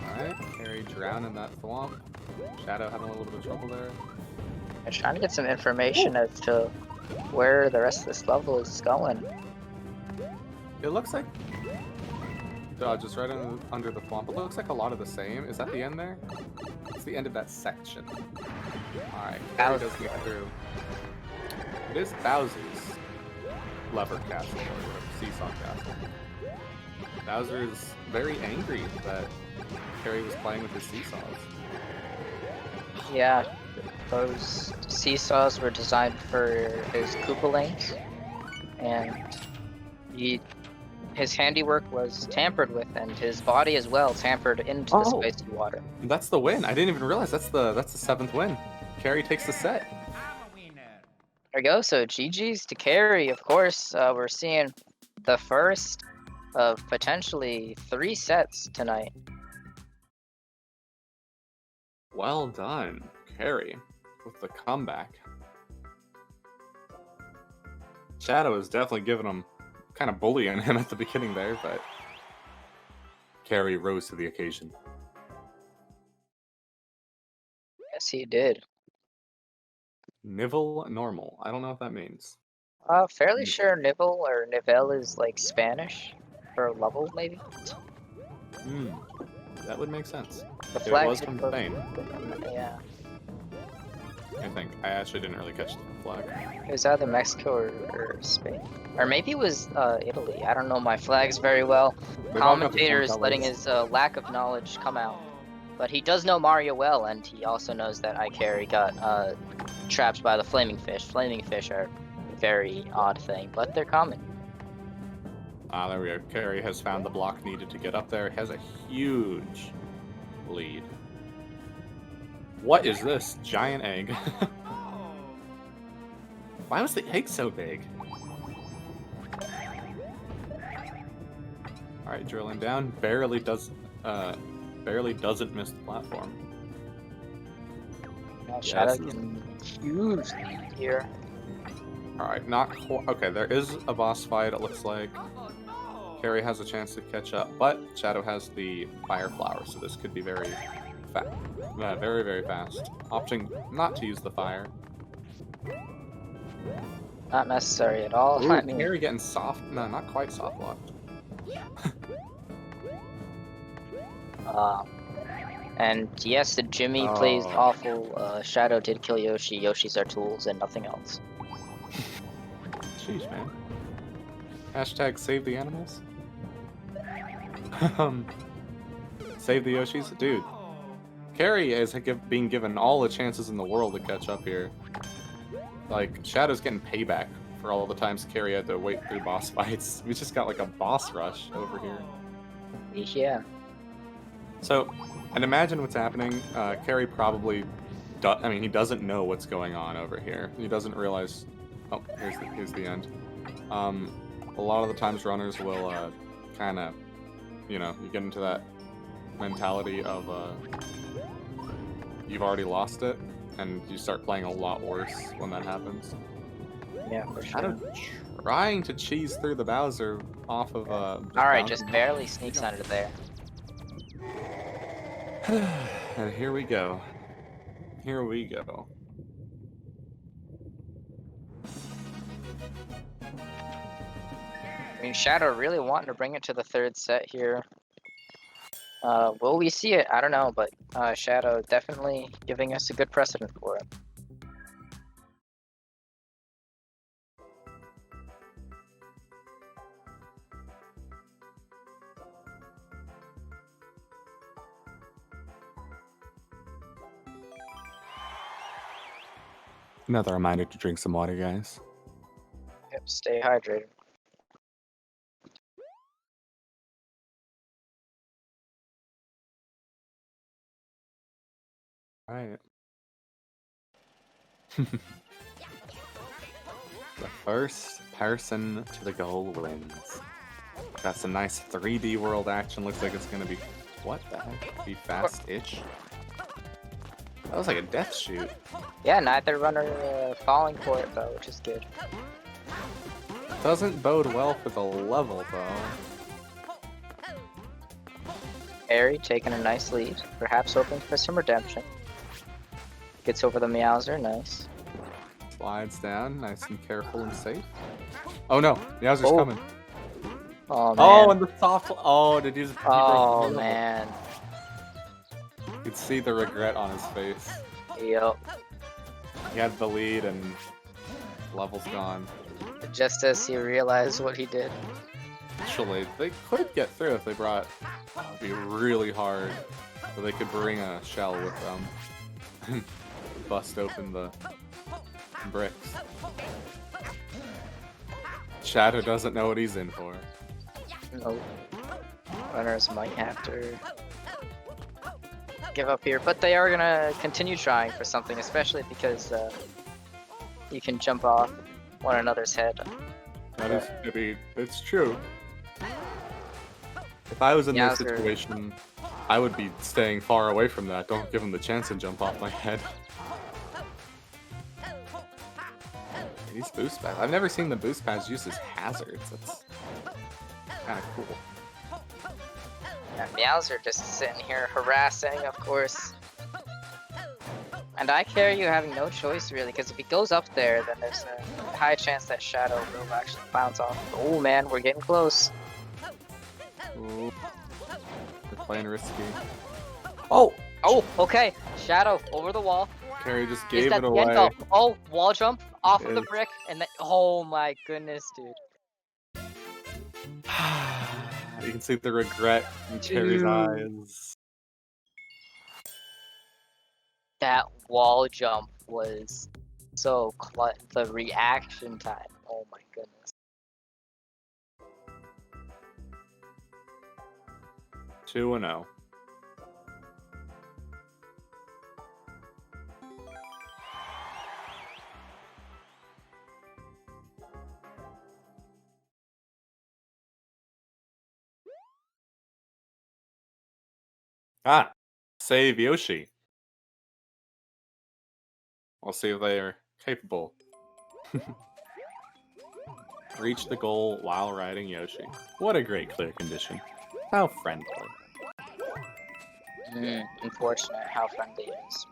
Alright, Harry drowning that thwomp. Shadow having a little bit of trouble there. I'm trying to get some information as to where the rest of this level is going. It looks like... just right under the thwomp. It looks like a lot of the same. Is that the end there? It's the end of that section. Alright, Harry does get through. It is Bowser's lever castle, or seesaw castle. Bowser is very angry that Harry was playing with his seesaws. Yeah, those seesaws were designed for his Koopalings, and his handiwork was tampered with, and his body as well tampered into the spicy water. That's the win. I didn't even realize that's the 7th win. Carrie takes the set. There we go. So GG's to Carry. Of course, we're seeing the first of potentially 3 sets tonight. Well done, Carrie, with the comeback. Shadow is definitely giving him, kind of bullying him at the beginning there, but Carrie rose to the occasion. Yes, he did. Nivel normal. I don't know what that means. Fairly sure Nivel or Nivel is like Spanish for level, maybe. That would make sense. The It flag was from Spain. Yeah. I think. I actually didn't really catch the flag. It was either Mexico or Spain. Or maybe it was Italy. I don't know my flags very well. They've all got the same Commentators letting colors. his lack of knowledge come out. But he does know Mario well, and he also knows that ICahriYou got trapped by the flaming fish. Flaming fish are a very odd thing, but they're common. Ah, there we go. Carrie has found the block needed to get up there. Has a huge lead. What is this giant egg? Why was the egg so big? All right, drilling down. Barely doesn't miss the platform. Now Yes. Shadow can huge lead here. All right, not quite. Okay, there is a boss fight. It looks like Carrie has a chance to catch up, but Shadow has the fire flower, so this could be very very fast. Opting not to use the fire. Not necessary at all. Ooh, I mean, Carrie getting soft. No, not quite soft locked. and yes, the Jimmy plays Oh. awful. Shadow did kill Yoshi. Yoshi's our tools and nothing else. Sheesh, man. Hashtag save the animals. Save the Yoshis, dude. Carrie is being given all the chances in the world to catch up here. Like, Shadow's getting payback for all the times Carrie had to wait through boss fights. We just got like a boss rush over here. Yeah. So, and imagine what's happening. Carrie probably, he doesn't know what's going on over here. He doesn't realize. Oh, here's the end. A lot of the times runners will kind of, you get into that mentality of you've already lost it, and you start playing a lot worse when that happens. Yeah, for sure. Shadow trying to cheese through the Bowser off of Alright, just barely sneaks under there. And here we go. Here we go. I mean, Shadow really wanting to bring it to the third set here. Will we see it? I don't know, but Shadow definitely giving us a good precedent for it. Another reminder to drink some water, guys. Yep, stay hydrated. All right. The first person to the goal wins. Got some nice 3D world action. Looks like it's gonna be, what the heck? Be fast-ish. That was like a death shoot. Yeah, neither runner falling for it though, which is good. Doesn't bode well for the level though. Harry taking a nice lead, perhaps hoping for some redemption. Gets over the Meowser, nice. Slides down, nice and careful and safe. Oh no, Meowser's coming. Oh man. Oh, and the soft. Oh, did you? Oh man. You could see the regret on his face. Yup. He had the lead and level's gone. Just as he realized what he did. Actually, they could get through if they brought. That would be really hard. So they could bring a shell with them. Bust open the bricks. Shadow doesn't know what he's in for. Nope. Runners might have to give up here, but they are gonna continue trying for something, especially because you can jump off one another's head. That is, it's true. If I was in this Meowser. situation, I would be staying far away from that. Don't give him the chance to jump off my head. These boost pads. I've never seen the boost pads used as hazards. That's kind of cool. Yeah, Meowser just sitting here harassing, of course. And ICahriYou having no choice really, because if he goes up there, then there's a high chance that Shadow will actually bounce off. Oh man, we're getting close. Ooh. They're playing risky. Oh, okay. Shadow over the wall. Carrie just Is gave that it the end? away. Oh, wall jump off of the Yes. brick, and then oh my goodness, dude. You can see the regret in Carrie's Dude. eyes. That wall jump was so the reaction time. Oh my goodness. 2-0. Ah, save Yoshi. We'll see if they are capable. Reach the goal while riding Yoshi. What a great clear condition. How friendly. Unfortunate how friendly it is.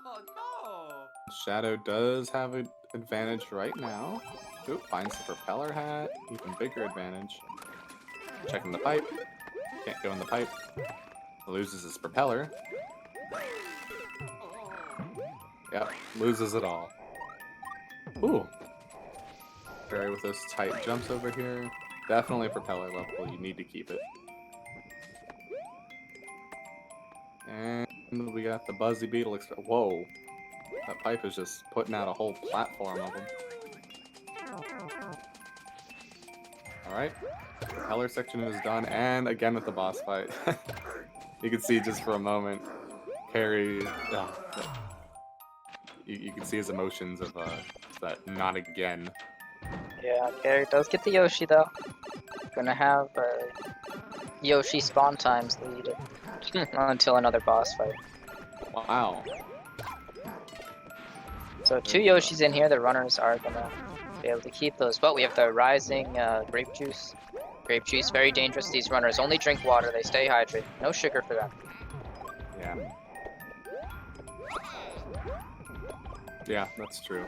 Oh no! Shadow does have an advantage right now. Oop, finds the propeller hat. Even bigger advantage. Checking the pipe. Can't go in the pipe. Loses his propeller. Yep, loses it all. Ooh. Barry with those tight jumps over here. Definitely propeller level. You need to keep it. And we got the Buzzy Beetle. Whoa. That pipe is just putting out a whole platform of them. Alright. Propeller section is done. And again with the boss fight. You can see just for a moment, Carrie. You can see his emotions of that not again. Yeah, Carrie does get the Yoshi though. Gonna have Yoshi spawn times lead until another boss fight. Wow. So 2 Yoshis in here, the runners are gonna be able to keep those. But we have the rising grape juice. Grape juice, very dangerous. These runners only drink water, they stay hydrated. No sugar for them. Yeah. Yeah, that's true.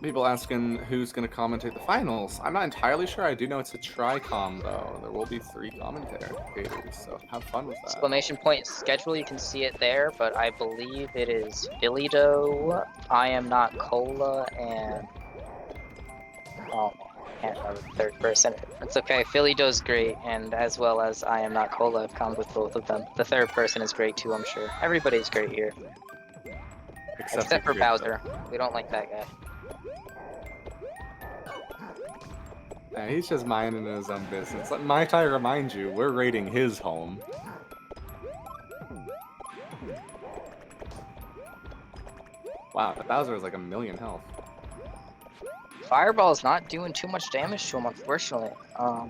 People asking who's gonna commentate the finals. I'm not entirely sure. I do know it's a tri-com though. There will be 3 commentators, so have fun with that. Exclamation point schedule, you can see it there, but I believe it is Phillydo, I Am Not Cola, and oh, I can't remember the third person. It's okay, Phillydo's great, and as well as I Am Not Cola, I've come with both of them. The third person is great too, I'm sure. Everybody's great here. Except for Bowser. We don't like that guy. Yeah, he's just minding his own business. Might I remind you, we're raiding his home. Wow, the Bowser has like 1,000,000 health. Fireball's not doing too much damage to him, unfortunately. Not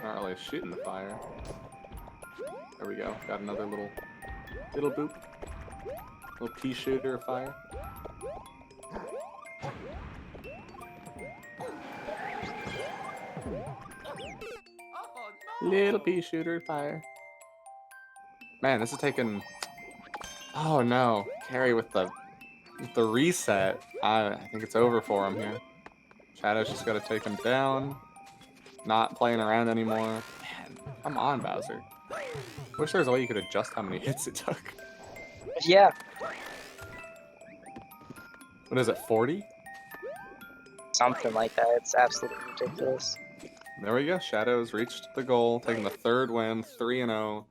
really shooting the fire. There we go. Got another little boop. Little pea shooter of fire. Oh no! Little pea shooter fire. Man, this is taking. Oh no, Carrie with the reset. I think it's over for him here. Shadow's just got to take him down. Not playing around anymore. Man, come on, Bowser. Wish there was a way you could adjust how many hits it took. Yeah. What is it, 40? Something like that. It's absolutely ridiculous. There we go. Shadow's reached the goal, taking the 3rd win, 3-0.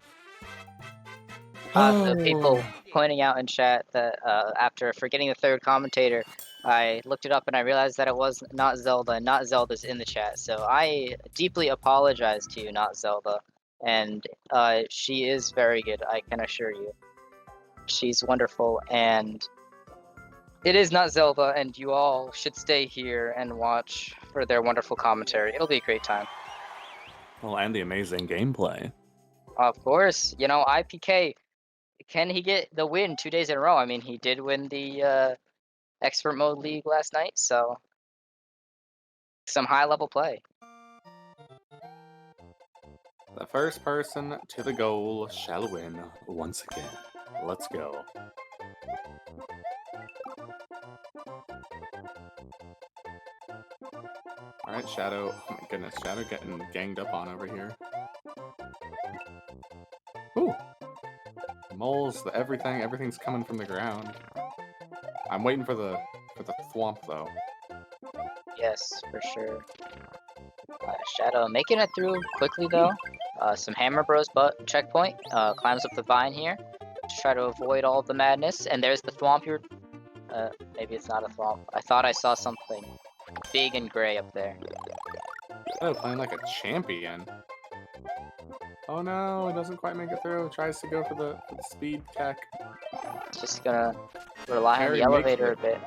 The people pointing out in chat that after forgetting the 3rd commentator, I looked it up and I realized that it was not Zelda. Not Zelda's in the chat, so I deeply apologize to you, Not Zelda. And she is very good, I can assure you. She's wonderful, and it is not Zelda, and you all should stay here and watch for their wonderful commentary. It'll be a great time. Well, and the amazing gameplay. Of course, you know, IPK. Can he get the win 2 days in a row? I mean, he did win the Expert Mode League last night, so some high-level play. The first person to the goal shall win once again. Let's go. Alright, Shadow. Oh my goodness, Shadow getting ganged up on over here. Ooh! Moles, everything's coming from the ground. I'm waiting for the thwomp though. Yes, for sure. Shadow making it through quickly though. Some Hammer Bros checkpoint. Climbs up the vine here to try to avoid all the madness. And there's the thwomp here. Maybe it's not a thwomp. I thought I saw something big and gray up there. Oh, playing like a champion. Oh no, it doesn't quite make it through. Tries to go for the speed tech. Just gonna rely on the Carry elevator a bit.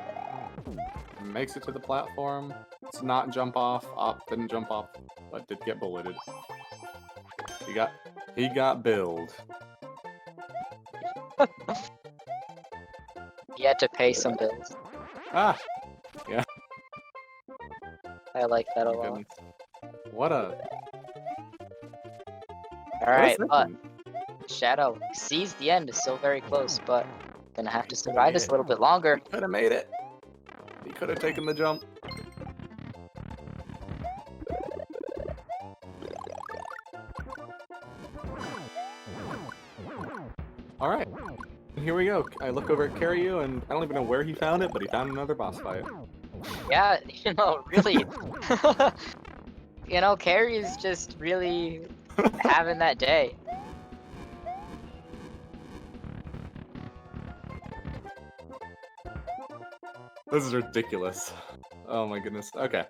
Makes it to the platform. It's not jump off. Didn't jump off, but did get bulleted. He got billed. He had to pay some bills. Ah! I like that a My lot. goodness. What a Alright, but second. Shadow sees the end is still very close, but gonna have to survive this a little bit longer. Could have made it. He could have taken the jump. Alright. Here we go. I look over at ICahriYou, and I don't even know where he found it, but he found another boss fight. Yeah, you know, really. You know, Carrie is just really having that day. This is ridiculous. Oh my goodness. Okay.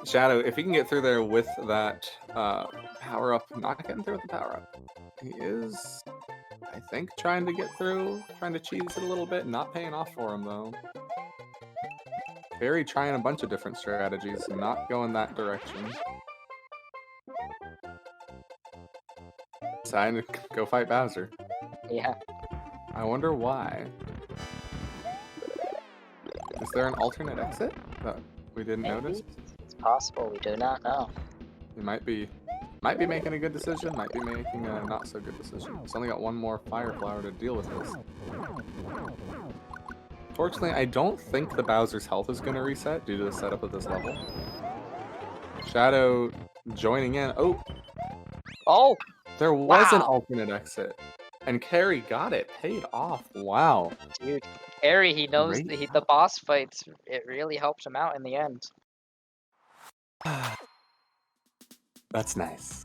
Shadow, if he can get through there with that power-up, not getting through with the power-up. He is, I think, trying to get through, trying to cheese it a little bit, not paying off for him though. Very trying a bunch of different strategies, not going that direction. Deciding to go fight Bowser. Yeah. I wonder why. Is there an alternate exit that we didn't Maybe. notice? It's possible, we do not know. He might be making a good decision, might be making a not so good decision. He's only got one more fire flower to deal with this. Fortunately, I don't think the Bowser's health is going to reset due to the setup of this level. Shadow joining in. Oh! Oh! There was an Wow. alternate exit. And Carrie got it. Paid off. Wow. Dude, Harry, he knows Great. the boss fights, it really helped him out in the end. That's nice.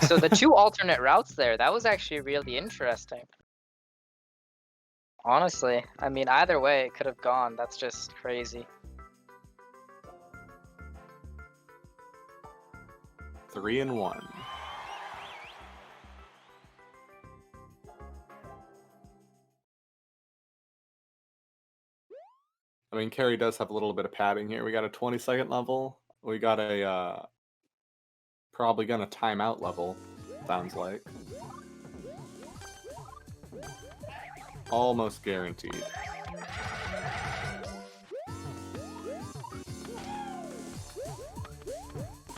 So the two alternate routes there, that was actually really interesting. Honestly, I mean, either way it could have gone. That's just crazy. 3-1. I mean, Carrie does have a little bit of padding here. We got a 20-second level. We got a probably gonna time out level, sounds like. Almost guaranteed.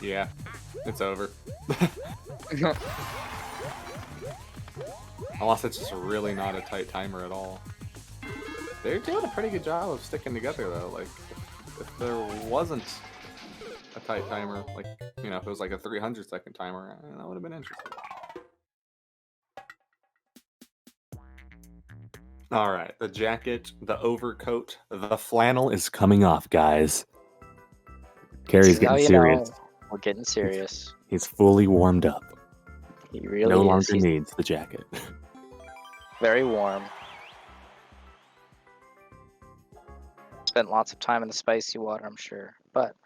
Yeah, it's over. Unless it's just really not a tight timer at all. They're doing a pretty good job of sticking together though. Like, if there wasn't a tight timer, like, you know, if it was like a 300-second timer, that would have been interesting. Alright, the jacket, the overcoat, the flannel is coming off, guys. Carrie's getting serious. We're getting serious. He's fully warmed up. He really No is. longer He's needs the jacket. very warm. Spent lots of time in the spicy water, I'm sure. But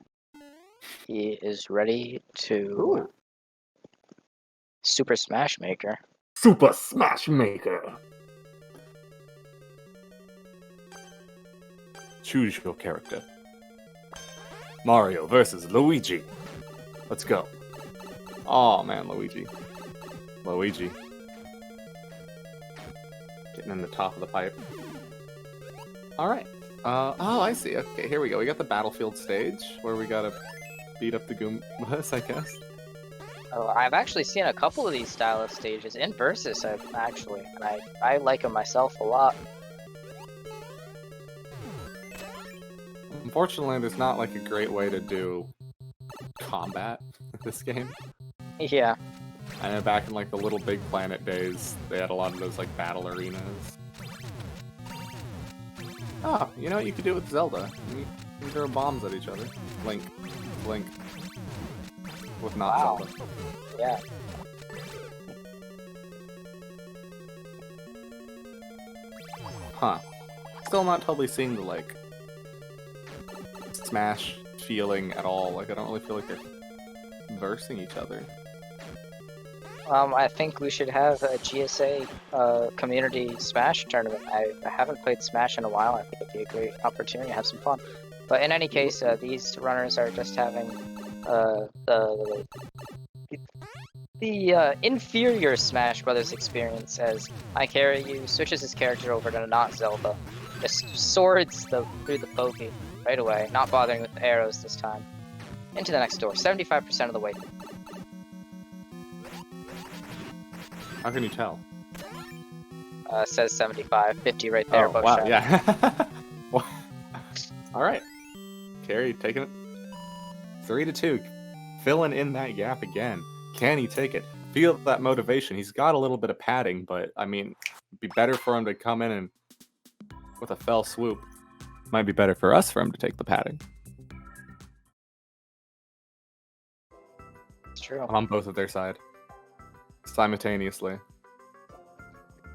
he is ready to Super Smash Maker. Super Smash Maker! Choose your character. Mario versus Luigi. Let's go. Oh man, Luigi. Getting in the top of the pipe. Alright. Oh, I see. Okay, here we go. We got the battlefield stage where we gotta beat up the Goombas, I guess. Oh, I've actually seen a couple of these style of stages in Versus, and I like them myself a lot. Unfortunately, there's not like a great way to do combat in this game. Yeah. And back in like the Little Big Planet days, they had a lot of those like battle arenas. Oh, you know what you could do with Zelda? You can throw bombs at each other. Link. With not Wow. Zelda. Yeah. Huh. Still not totally seeing the like Smash feeling at all. Like I don't really feel like they're versing each other. I think we should have a GSA community Smash tournament. I haven't played Smash in a while. I think it'd be a great opportunity to have some fun. But in any case, these runners are just having the inferior Smash Brothers experience as ICahriYou switches his character over to not Zelda. Just swords through the pokey right away, not bothering with the arrows this time. Into the next door, 75% of the way. How can you tell? Says 75, 50 right there. Oh, wow, shot. yeah. Alright. Carry taking it. 3-2. Filling in that gap again. Can he take it? Feel that motivation. He's got a little bit of padding, but I mean, it'd be better for him to come in and with a fell swoop. Might be better for us for him to take the padding. It's true. I'm on both of their side. Simultaneously.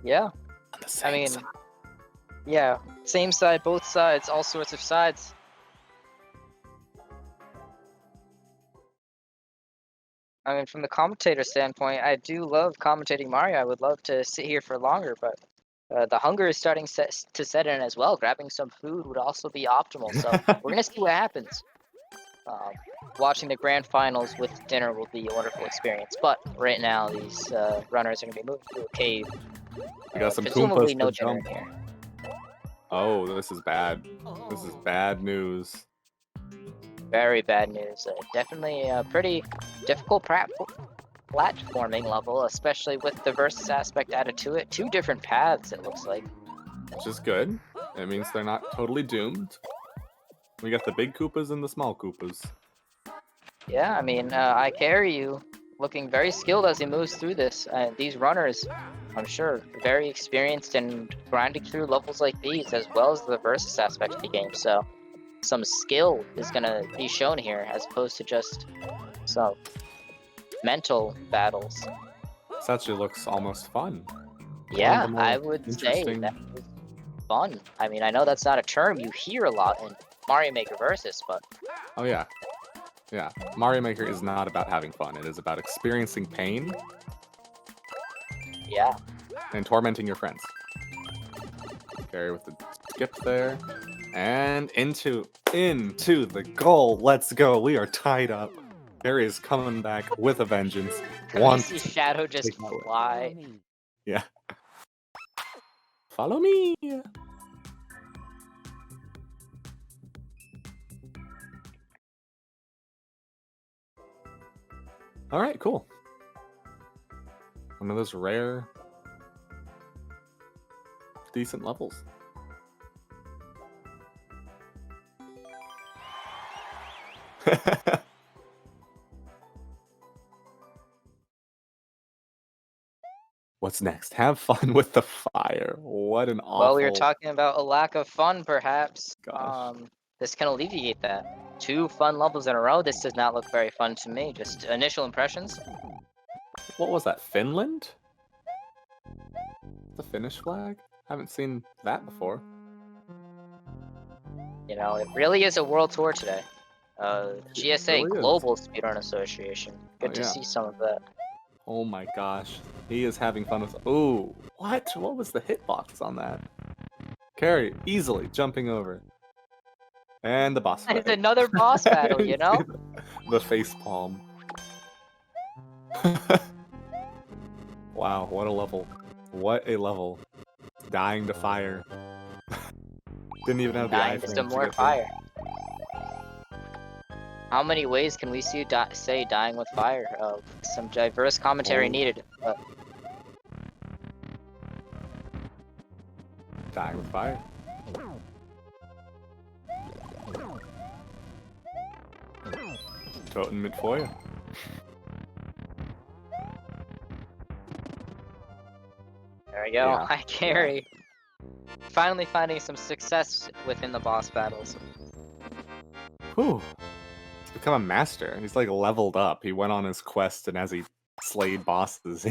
Yeah. On the same side. Yeah, same side, both sides, all sorts of sides. I mean, from the commentator standpoint, I do love commentating Mario. I would love to sit here for longer, but the hunger is starting to set in as well. Grabbing some food would also be optimal, so we're going to see what happens. Watching the grand finals with dinner will be a wonderful experience, but right now these runners are going to be moving through a cave. We got some presumably Koopas no to dinner jump. here. Oh, this is bad. This is bad news. Very bad news. Definitely a pretty difficult platforming level, especially with the versus aspect added to it. 2 different paths, it looks like. Which is good. It means they're not totally doomed. We got the big Koopas and the small Koopas. Yeah, I mean, ICahriYou looking very skilled as he moves through this. These runners, I'm sure, very experienced in grinding through levels like these, as well as the versus aspect of the game. So, some skill is going to be shown here, as opposed to just some mental battles. This actually looks almost fun. Yeah, more I would say interesting- that is fun. I mean, I know that's not a term you hear a lot in Mario Maker Versus, but Oh yeah. Yeah. Mario Maker is not about having fun. It is about experiencing pain yeah. and tormenting your friends. Carry with the skip there. And into the goal. Let's go. We are tied up. Carry is coming back with a vengeance. You see Shadow just take my way. fly. Yeah. Follow me. All right, cool. One of those rare, decent levels. What's next? Have fun with the fire. What an awful... Well, we were talking about a lack of fun, perhaps. Gosh. This can alleviate that. 2 fun levels in a row. This does not look very fun to me. Just initial impressions. What was that? Finland? The Finnish flag? Haven't seen that before. You know, it really is a world tour today. GSA really is. Global Speedrun Association. Good to yeah. see some of that. Oh my gosh. He is having fun with... Ooh, what? What was the hitbox on that? Carry, easily jumping over. And the boss fight. It's another boss battle, you know? The face palm. Wow, what a level. What a level. Dying to fire. Didn't even have the Dying to iframe some to more get fire. How many ways can we see say dying with fire? Some diverse commentary needed. But Dying with fire. voting mid for you. There we go. Yeah. ICahriYou. Finally finding some success within the boss battles. Whew. He's become a master. He's like leveled up. He went on his quest, and as he slayed bosses,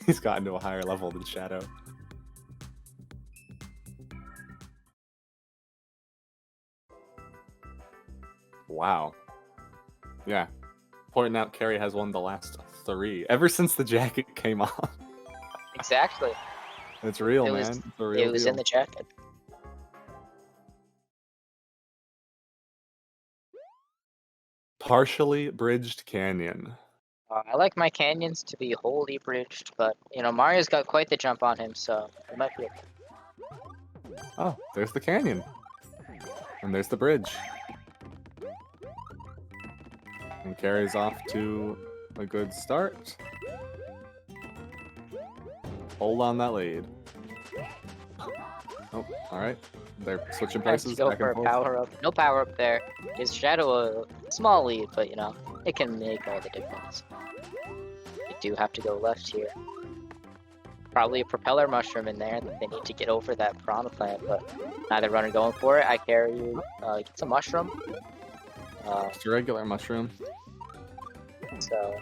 he's gotten to a higher level than Shadow. Wow. Yeah. Pointing out Carrie has won the last 3 ever since the jacket came on. Exactly. It's real, It man. was- It's a real It was deal. in the jacket. Partially bridged canyon. I like my canyons to be wholly bridged, but you know Mario's got quite the jump on him, so it might be. Oh, there's the canyon. And there's the bridge. And Carrie's off to a good start. Hold on that lead. Oh, alright. They're switching Tries to places go back for and a forth. power up. No power up there. Gives Shadow a small lead, but you know it can make all the difference. They do have to go left here. Probably a propeller mushroom in there that they need to get over that piranha plant, but neither runner going for it. ICahriYou gets a mushroom. Just a regular mushroom. So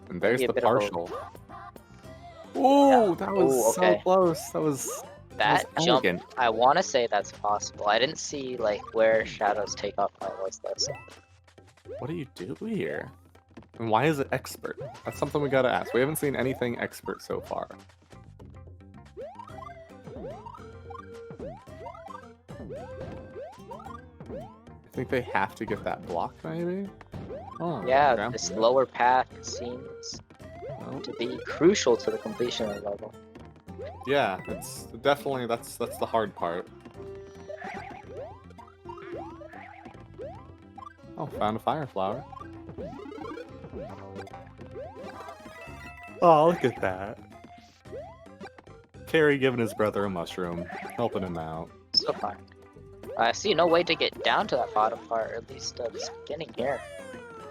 And there's Maybe a the bit of a- partial. Ooh, that was Ooh, so okay. close. That was that was jump, elegant. I want to say that's possible. I didn't see like where Shadow's takeoff point was though. So. What do you do here? And why is it expert? That's something we gotta ask. We haven't seen anything expert so far. I think they have to get that block, maybe? Oh, Yeah, grab this that. lower path seems Oh, to be crucial to the completion of the level. yeah, it's definitely that's the hard part. Oh, found a fire flower. Oh, look at that. Carrie giving his brother a mushroom, helping him out. So far. I see no way to get down to that bottom part, or at least this beginning here.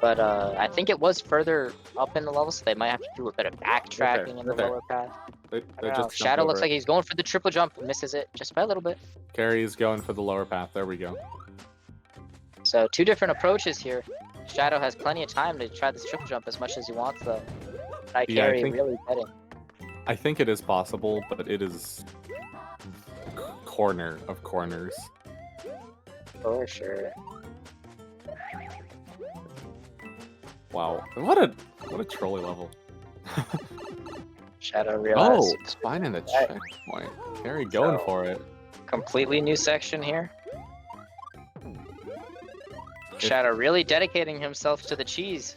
But I think it was further up in the level, so they might have to do a bit of backtracking in the right there. lower path. They I don't know. just jumped Shadow over looks it. like he's going for the triple jump, misses it just by a little bit. Carrie's going for the lower path. There we go. So 2 different approaches here. Shadow has plenty of time to try this triple jump as much as he wants, though. Yeah, I ICahriYou think- really betting. I think it is possible, but it is corner of corners. For sure. Wow, what a trolley level. Shadow realized. Oh, finding the Right. checkpoint. Carrie going So- for it. Completely new section here. Shadow really dedicating himself to the cheese.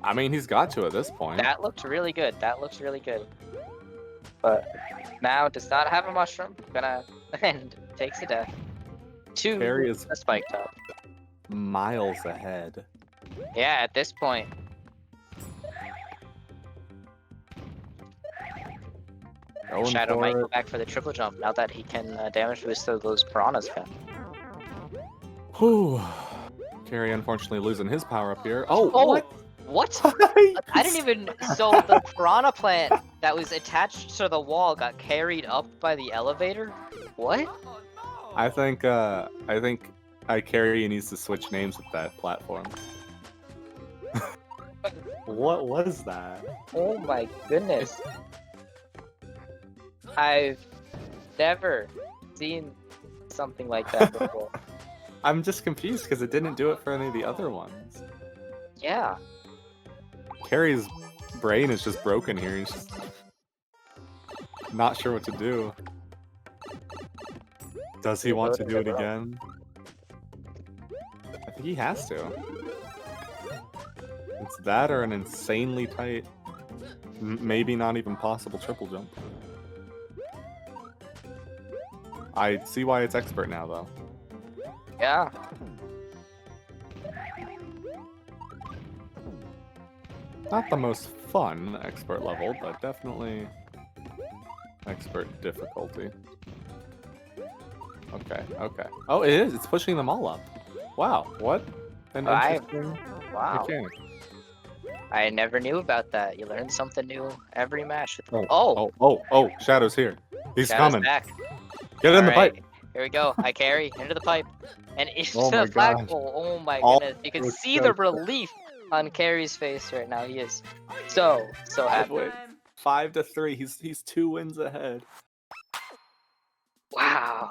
I mean, he's got to at this point. That looked really good. That looks really good. But now does not have a mushroom. Gonna and takes a death. 2 Carrie is a spiked up. miles ahead. Yeah, at this point. Going Shadow for might go it. back for the triple jump now that he can damage boost those piranhas. Whew. Carrie unfortunately losing his power up here. Oh, Oh, what? what? I didn't even. So the piranha plant that was attached to the wall got carried up by the elevator. What? Oh no! I think ICahriYou needs to switch names with that platform. What was that? Oh my goodness. I've never seen something like that before. I'm just confused because it didn't do it for any of the other ones. Yeah. Carrie's brain is just broken here. He's just not sure what to do. Does he want to do it again? I think he has to. It's that or an insanely tight, maybe not even possible triple jump. I see why it's expert now, though. Yeah. Not the most fun expert level, but definitely expert difficulty. Okay, okay. Oh, it is. It's pushing them all up. Wow, what? an I- interesting Wow. mechanic. I never knew about that. You learn something new every match. Oh, Shadow's here. He's Shadow's coming. back. Get in the Alright, pipe. here we go. I carry into the pipe. And into Oh my the gosh. flagpole. Oh my All goodness. You can those see the strokes. relief on Carrie's face right now. He is so happy. Wait. 5-3. He's 2 wins ahead. Wow.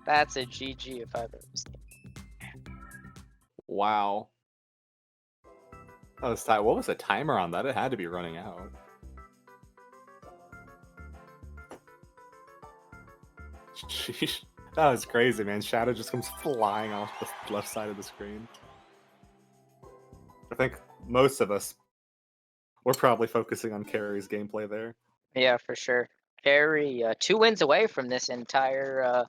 That's a GG if I've ever seen. Wow. That was tight. What was the timer on that? It had to be running out. Sheesh. That was crazy, man. Shadow just comes flying off the left side of the screen. I think most of us were probably focusing on Carrie's gameplay there. Yeah, for sure. Carrie, 2 wins away from this entire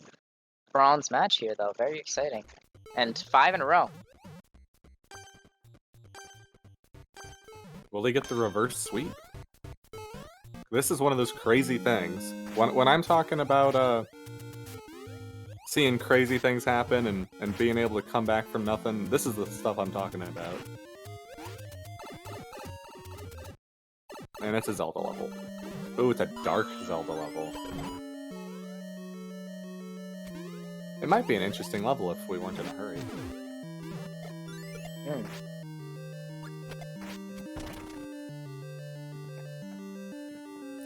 bronze match here, though. Very exciting. And 5 in a row. Will he get the reverse sweep? This is one of those crazy things. When I'm talking about seeing crazy things happen and being able to come back from nothing, this is the stuff I'm talking about. And it's a Zelda level. Ooh, it's a dark Zelda level. It might be an interesting level if we weren't in a hurry.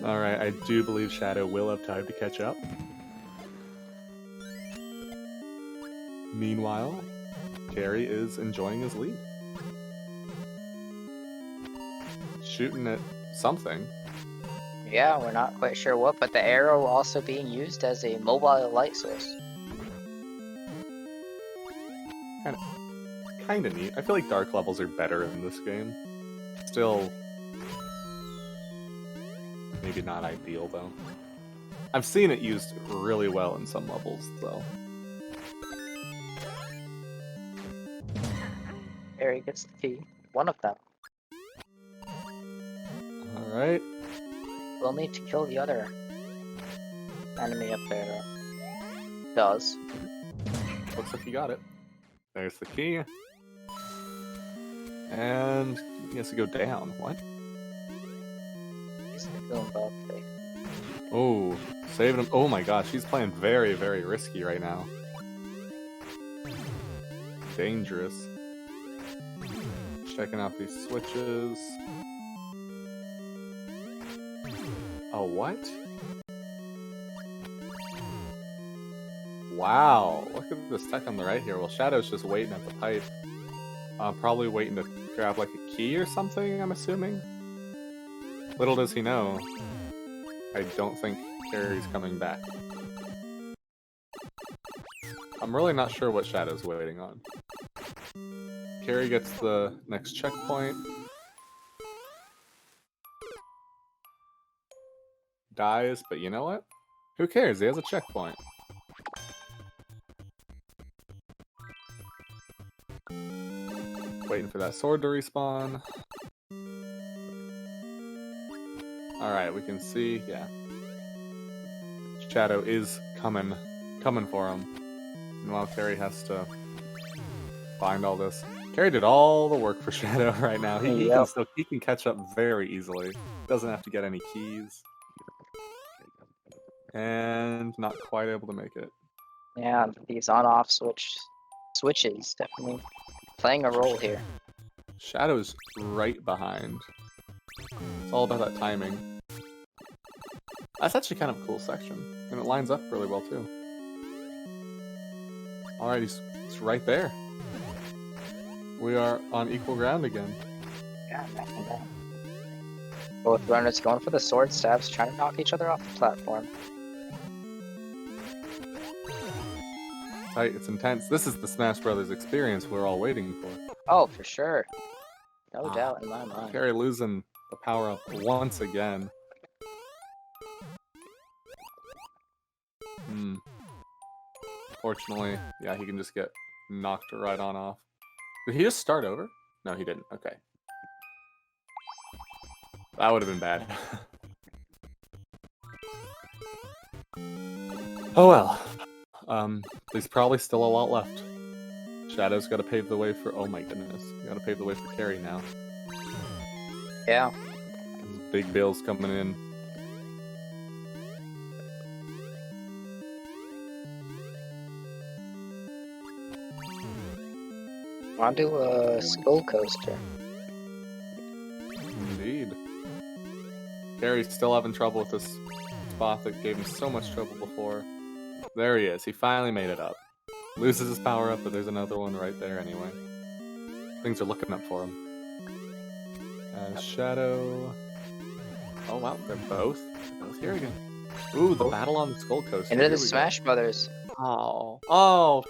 Alright, I do believe Shadow will have time to catch up. Meanwhile, Carrie is enjoying his lead. Shooting at something. Yeah, we're not quite sure what, but the arrow also being used as a mobile light source. Kinda neat. I feel like dark levels are better in this game. Still, maybe not ideal though. I've seen it used really well in some levels though. Harry gets the key. One of them. Alright. We'll need to kill the other enemy up there, though. Does. Looks like you got it. There's the key. And he has to go down. What? He's doing both things. Oh, saving him. Oh my gosh, he's playing very, very risky right now. Dangerous. Checking out these switches. Oh, what? Wow, look at this tech on the right here. Well, Shadow's just waiting at the pipe. Probably waiting to grab like a key or something, I'm assuming. Little does he know, I don't think Carrie's coming back. I'm really not sure what Shadow's waiting on. Carrie gets the next checkpoint. Dies, but you know what? Who cares? He has a checkpoint. Waiting for that sword to respawn. Alright, we can see, yeah. Shadow is coming for him. Meanwhile, Carrie has to find all this. Carrie did all the work for Shadow right now. He can catch up very easily. Doesn't have to get any keys. And not quite able to make it. Yeah, these on-off switches definitely playing a role here. Shadow's right behind. It's all about that timing. That's actually kind of a cool section, and it lines up really well too. Alright, he's right there. We are on equal ground again. Yeah, definitely. Both runners going for the sword stabs, trying to knock each other off the platform. Tight, it's intense. This is the Smash Brothers experience we're all waiting for. Oh, for sure. No doubt in my mind. Carrie losing the power up once again. Fortunately, yeah, he can just get knocked right on off. Did he just start over? No, he didn't. Okay. That would have been bad. Oh well. There's probably still a lot left. Shadow's got to pave the way for. Oh my goodness, got to pave the way for Carry now. Yeah. Those big bills coming in. Onto a skull coaster. Indeed. Carry's still having trouble with this spot that gave him so much trouble before. There he is. He finally made it up. Loses his power up, but there's another one right there anyway. Things are looking up for him. Shadow. Oh wow, they're both here again. Ooh, the battle on the skull coaster. Into Here the we go. Smash Brothers. Oh,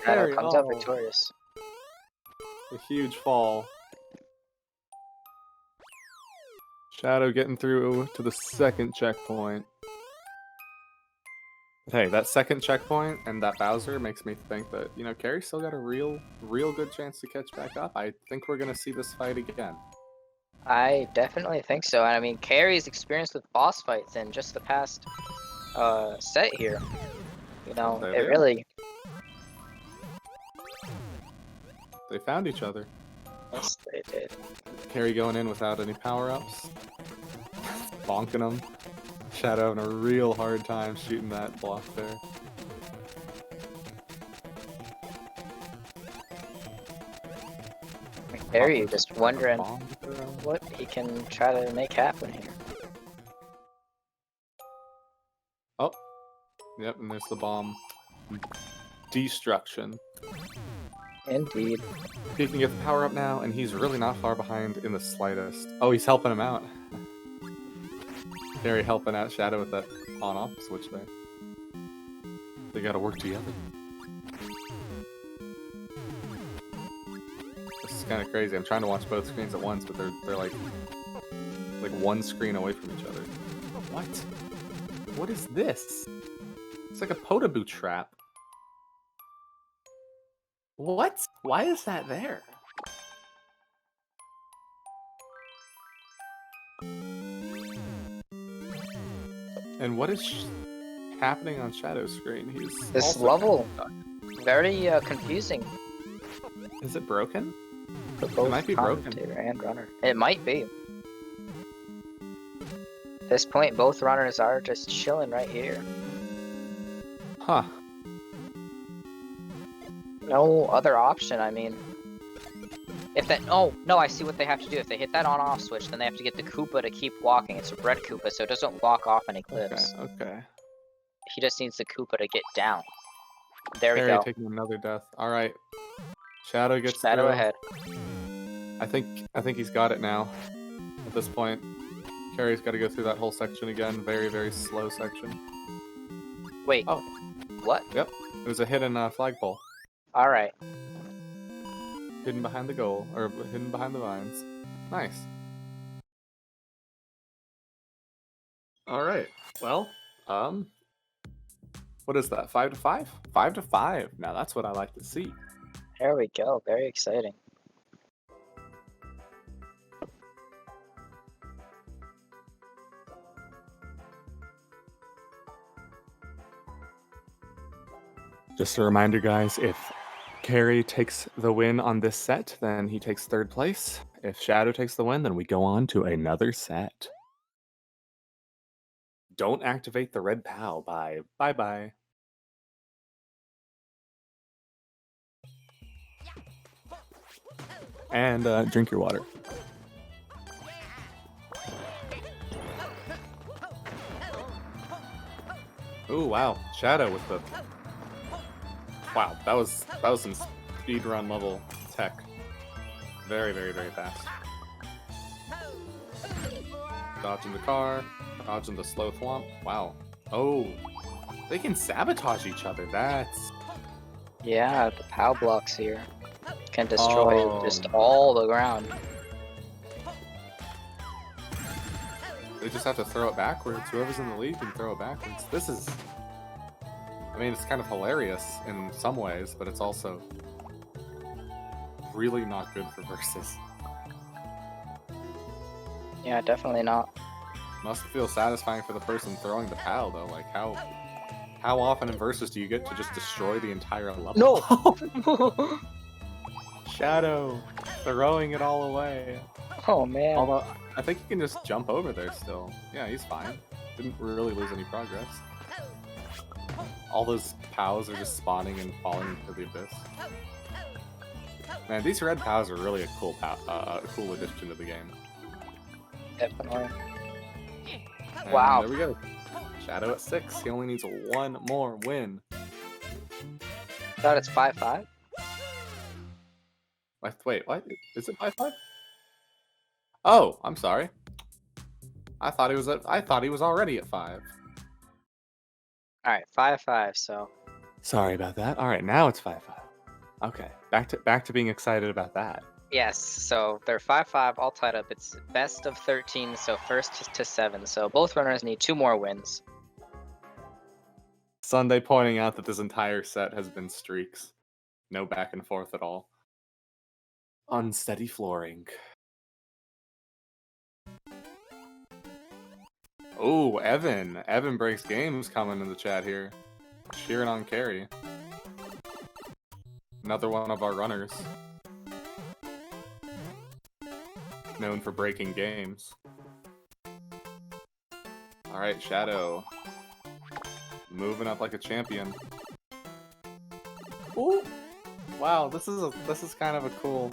Shadow Carry. comes out victorious. A huge fall. Shadow getting through to the second checkpoint. But hey, that second checkpoint and that Bowser makes me think that, you know, Carry's still got a real good chance to catch back up. I think we're going to see this fight again. I definitely think so. And I mean, Carry's experience with boss fights in just the past set here. You know, it really... They found each other. Yes, they did. Carry going in without any power-ups. Bonking him. Shadow having a real hard time shooting that block there. Carry just wondering what he can try to make happen here. Oh. Yep, and there's the bomb. Destruction. Indeed. He can get the power up now, and he's really not far behind in the slightest. Oh, he's helping him out. Carry helping out Shadow with that on-off switch there. They gotta work together. This is kind of crazy. I'm trying to watch both screens at once, but they're like one screen away from each other. What? What is this? It's like a Potaboo trap. What? Why is that there? And what is happening on Shadow's screen? He's This also level, very confusing. Is it broken? For both might be broken. commentator and runner. It might be. At this point, both runners are just chilling right here. Huh. No other option, I mean. If that... Oh, no, I see what they have to do. If they hit that on-off switch, then they have to get the Koopa to keep walking. It's a red Koopa, so it doesn't walk off any cliffs. Okay. He just needs the Koopa to get down. There we Carry go. taking another death. Alright. Shadow gets Shadow through. ahead. I think he's got it now. At this point. Carry's got to go through that whole section again. Very, very slow section. Wait. Oh. What? Yep. It was a hidden flagpole. Alright. Hidden behind the goal, or hidden behind the vines. Nice. Alright. Well, what is that? 5 to 5? 5 to 5. Now that's what I like to see. There we go. Very exciting. Just a reminder, guys, if Carry takes the win on this set, then he takes third place. If Shadow takes the win, then we go on to another set. Don't activate the red POW. Bye-bye. And drink your water. Ooh, wow. Shadow with the... Wow, that was some speedrun level tech. Very, very, very fast. Dodging the car, dodging the slow thwomp. Wow. Oh, they can sabotage each other. That's... Yeah, the POW blocks here can destroy just all the ground. They just have to throw it backwards. Whoever's in the lead can throw it backwards. This is... I mean, it's kind of hilarious in some ways, but it's also really not good for versus. Yeah, definitely not. Must feel satisfying for the person throwing the POW, though. Like, how often in versus do you get to just destroy the entire level? No! Shadow throwing it all away. Oh man. Although, I think he can just jump over there still. Yeah, he's fine. Didn't really lose any progress. All those POWs are just spawning and falling into the abyss. Man, these red POWs are really a cool cool addition to the game. Definitely. And Wow. there we go. Shadow at 6. He only needs one more win. Thought it's 5-5. Wait, what? Is it 5-5? Oh, I'm sorry. I thought he was already at 5. All right, 5-5. So Sorry about that. All right, now it's 5-5. Okay, back to being excited about that. yes, so they're 5-5, all tied up. It's best of 13, so first to 7. So both runners need 2 more wins. Sunday pointing out that this entire set has been streaks. No back and forth at all. Unsteady flooring. Oh, Evan. Evan Breaks Games coming in the chat here. Cheering on Carry. Another one of our runners. Known for breaking games. Alright, Shadow. Moving up like a champion. Ooh! Wow, this is kind of a cool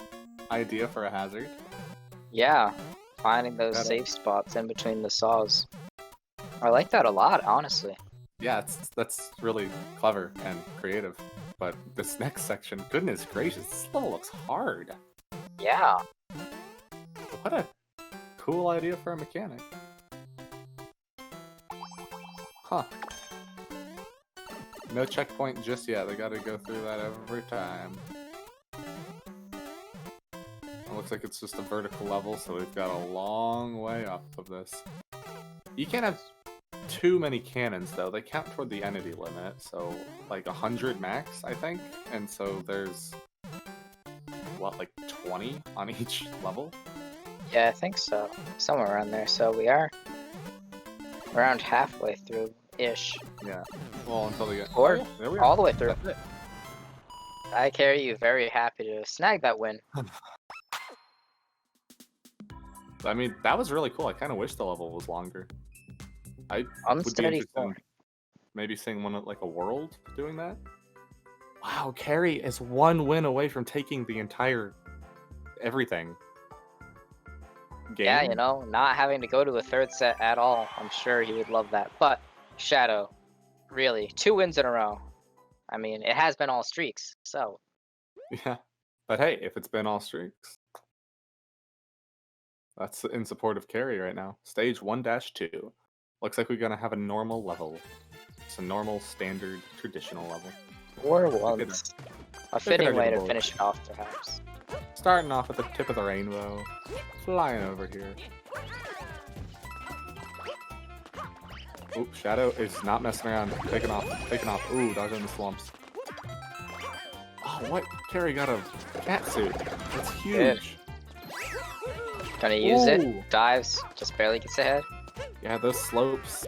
idea for a hazard. Yeah, finding those safe spots in between the saws. I like that a lot, honestly. Yeah, that's really clever and creative. But this next section, goodness gracious, this level looks hard. Yeah. What a cool idea for a mechanic. Huh. No checkpoint just yet. They gotta go through that every time. It looks like it's just a vertical level, so we've got a long way up of this. You can't have too many cannons, though. They count toward the entity limit, so like 100 max, I think. And so there's, what, like 20 on each level? Yeah, I think so. Somewhere around there. So we are around halfway through-ish. Yeah. Well, until they get... Or there we all are. the way through. That's it. ICahriYou, very happy to snag that win. I mean, that was really cool. I kind of wish the level was longer. I would be Unsteady interested in maybe seeing one like a world doing that. Wow, Carry is one win away from taking the entire everything. Game. Yeah, you know, not having to go to a third set at all. I'm sure he would love that. But Shadow, really, 2 wins in a row. I mean, it has been all streaks, so. Yeah, but hey, if it's been all streaks, that's in support of Carry right now. Stage 1-2. Looks like we're gonna have a normal level. It's a normal, standard, traditional level. 4 ones. A fitting way to board. finish it off, perhaps. Starting off at the tip of the rainbow, flying over here. Oop, Shadow is not messing around. Taking off. Ooh, dodging the slumps. Oh, what? Carry got a cat suit. That's huge. Gonna use Ooh. it. Dives. Just barely gets ahead. Yeah, those slopes.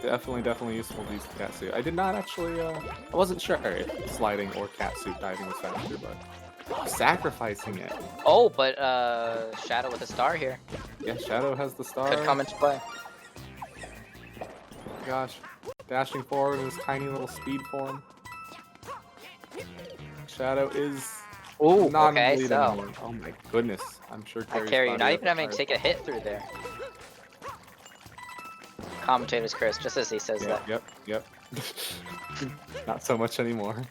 Definitely useful to use the cat suit. I did not actually, I wasn't sure if sliding or cat suit diving was faster, but... Oh, sacrificing it. Oh, but Shadow with a star here. Yeah, Shadow has the star. Could come into play. Gosh, dashing forward in his tiny little speed form. Shadow is Ooh, not okay, in the lead so. anymore. Oh my goodness, I'm sure Carry's ICahriYou, not body even having up to take a hit through there. Commentators curse, just as he says that. Yep. Not so much anymore.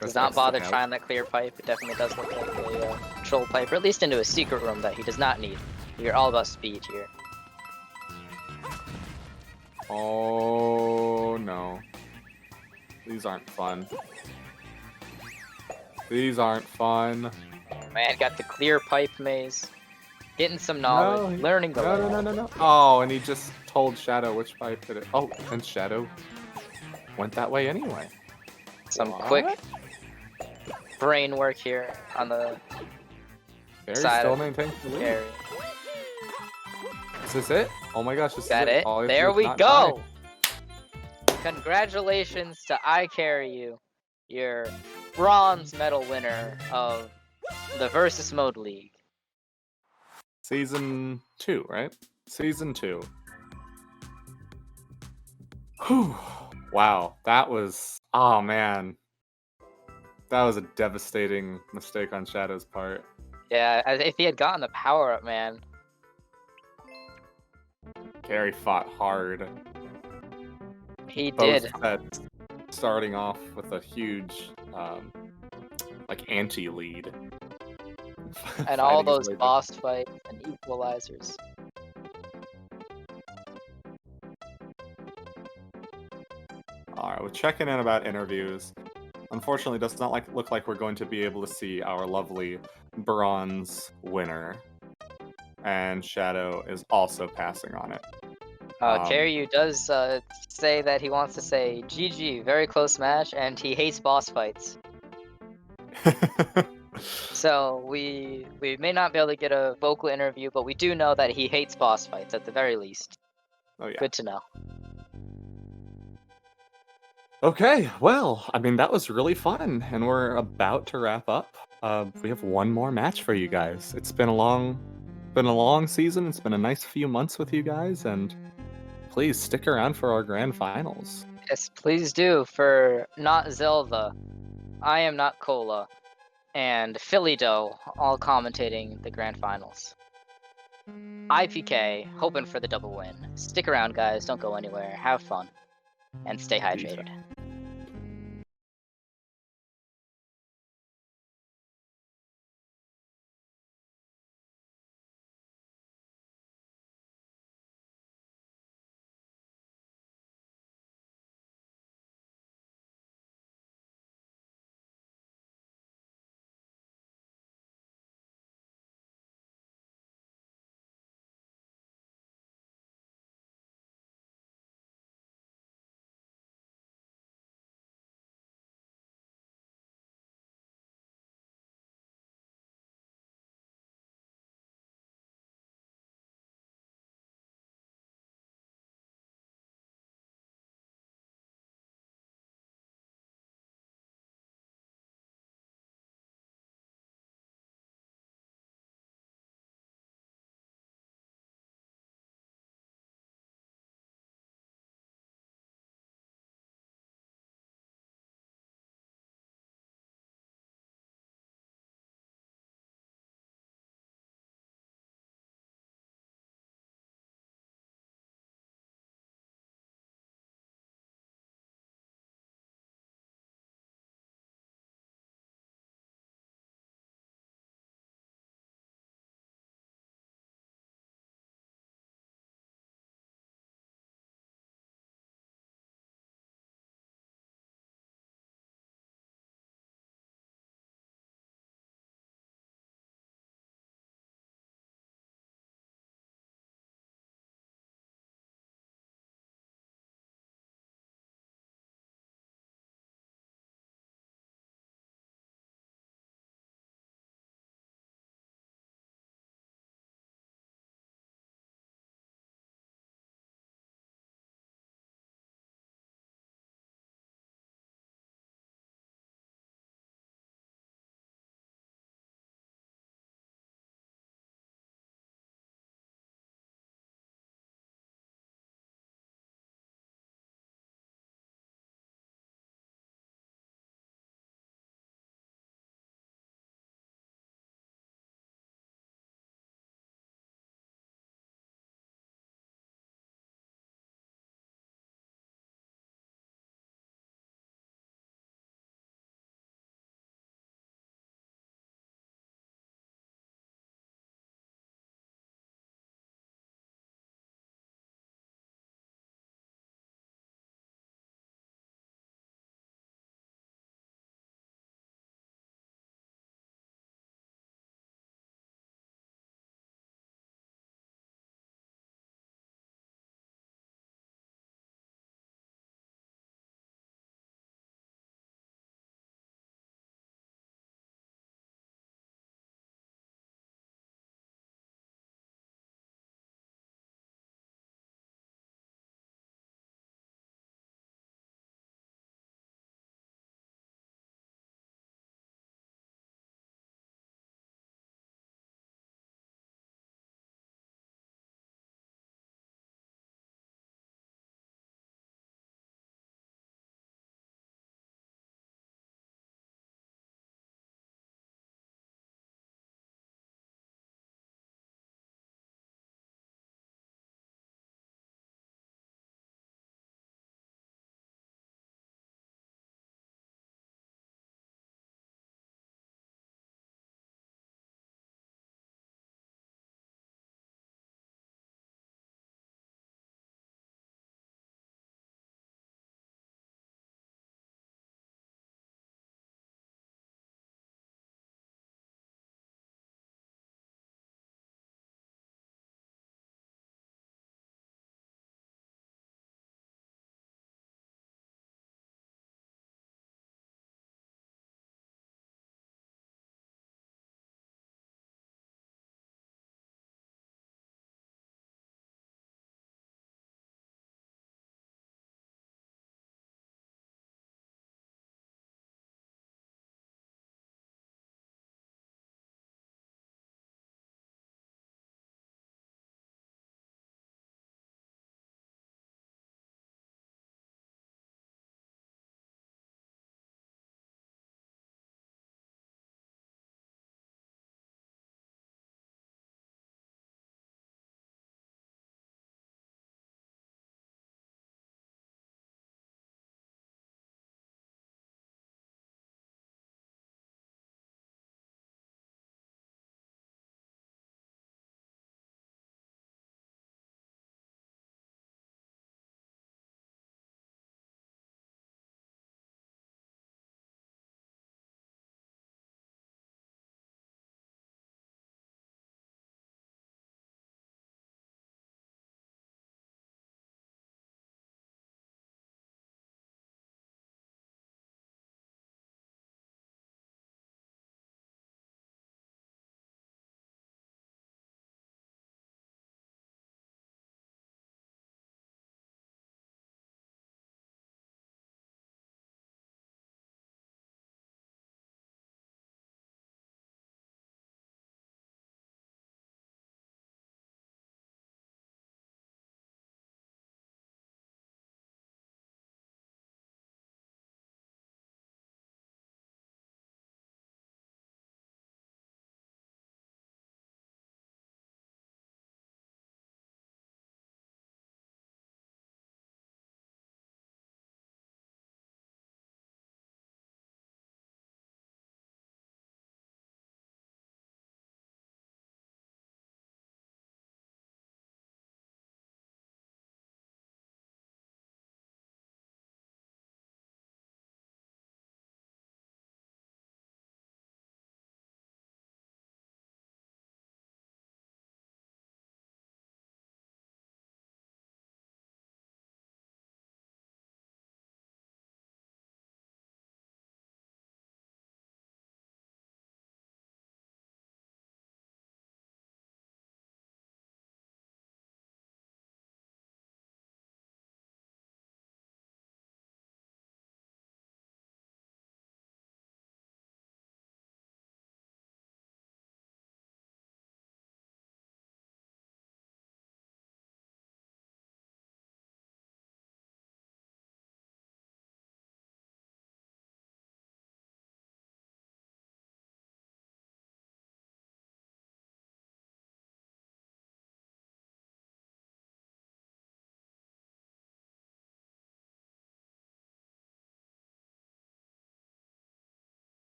Does not bother trying that clear pipe. It definitely does look like a troll pipe, or at least into a secret room that he does not need. You're all about speed here. Oh no. These aren't fun. These aren't fun. Man, got the clear pipe maze. Getting some knowledge, learning the way. No. Oh, and he just told Shadow which pipe did it. Oh, and Shadow went that way anyway. Some What? quick brain work here on the Carry side still of maintains the lead. Carry. Is this it? Oh my gosh, this Got is it. All you have to There do is we not go. Congratulations to ICahriYou. Your bronze medal winner of the Versus Mode League. Season 2, right? Season 2. Whew. Wow, that was... Oh, man. That was a devastating mistake on Shadow's part. Yeah, if he had gotten the power-up, man. Carry fought hard. He Both did. sets starting off with a huge, like, anti-lead. And all Fighting his those way boss fights and equalizers. Alright, we're checking in about interviews. Unfortunately, it does not look like we're going to be able to see our lovely bronze winner. And Shadow is also passing on it. ICahriYou does say that he wants to say GG, very close match, and he hates boss fights. So we may not be able to get a vocal interview, but we do know that he hates boss fights at the very least. Oh yeah. Good to know. Okay, well, I mean that was really fun, and we're about to wrap up. We have one more match for you guys. It's been a long season. It's been a nice few months with you guys, and please stick around for our grand finals. Yes, please do. For Not Zelda, I Am Not Cola, and Philly Dough all commentating the grand finals. IPK hoping for the double win. Stick around, guys. Don't go anywhere. Have fun, and stay hydrated.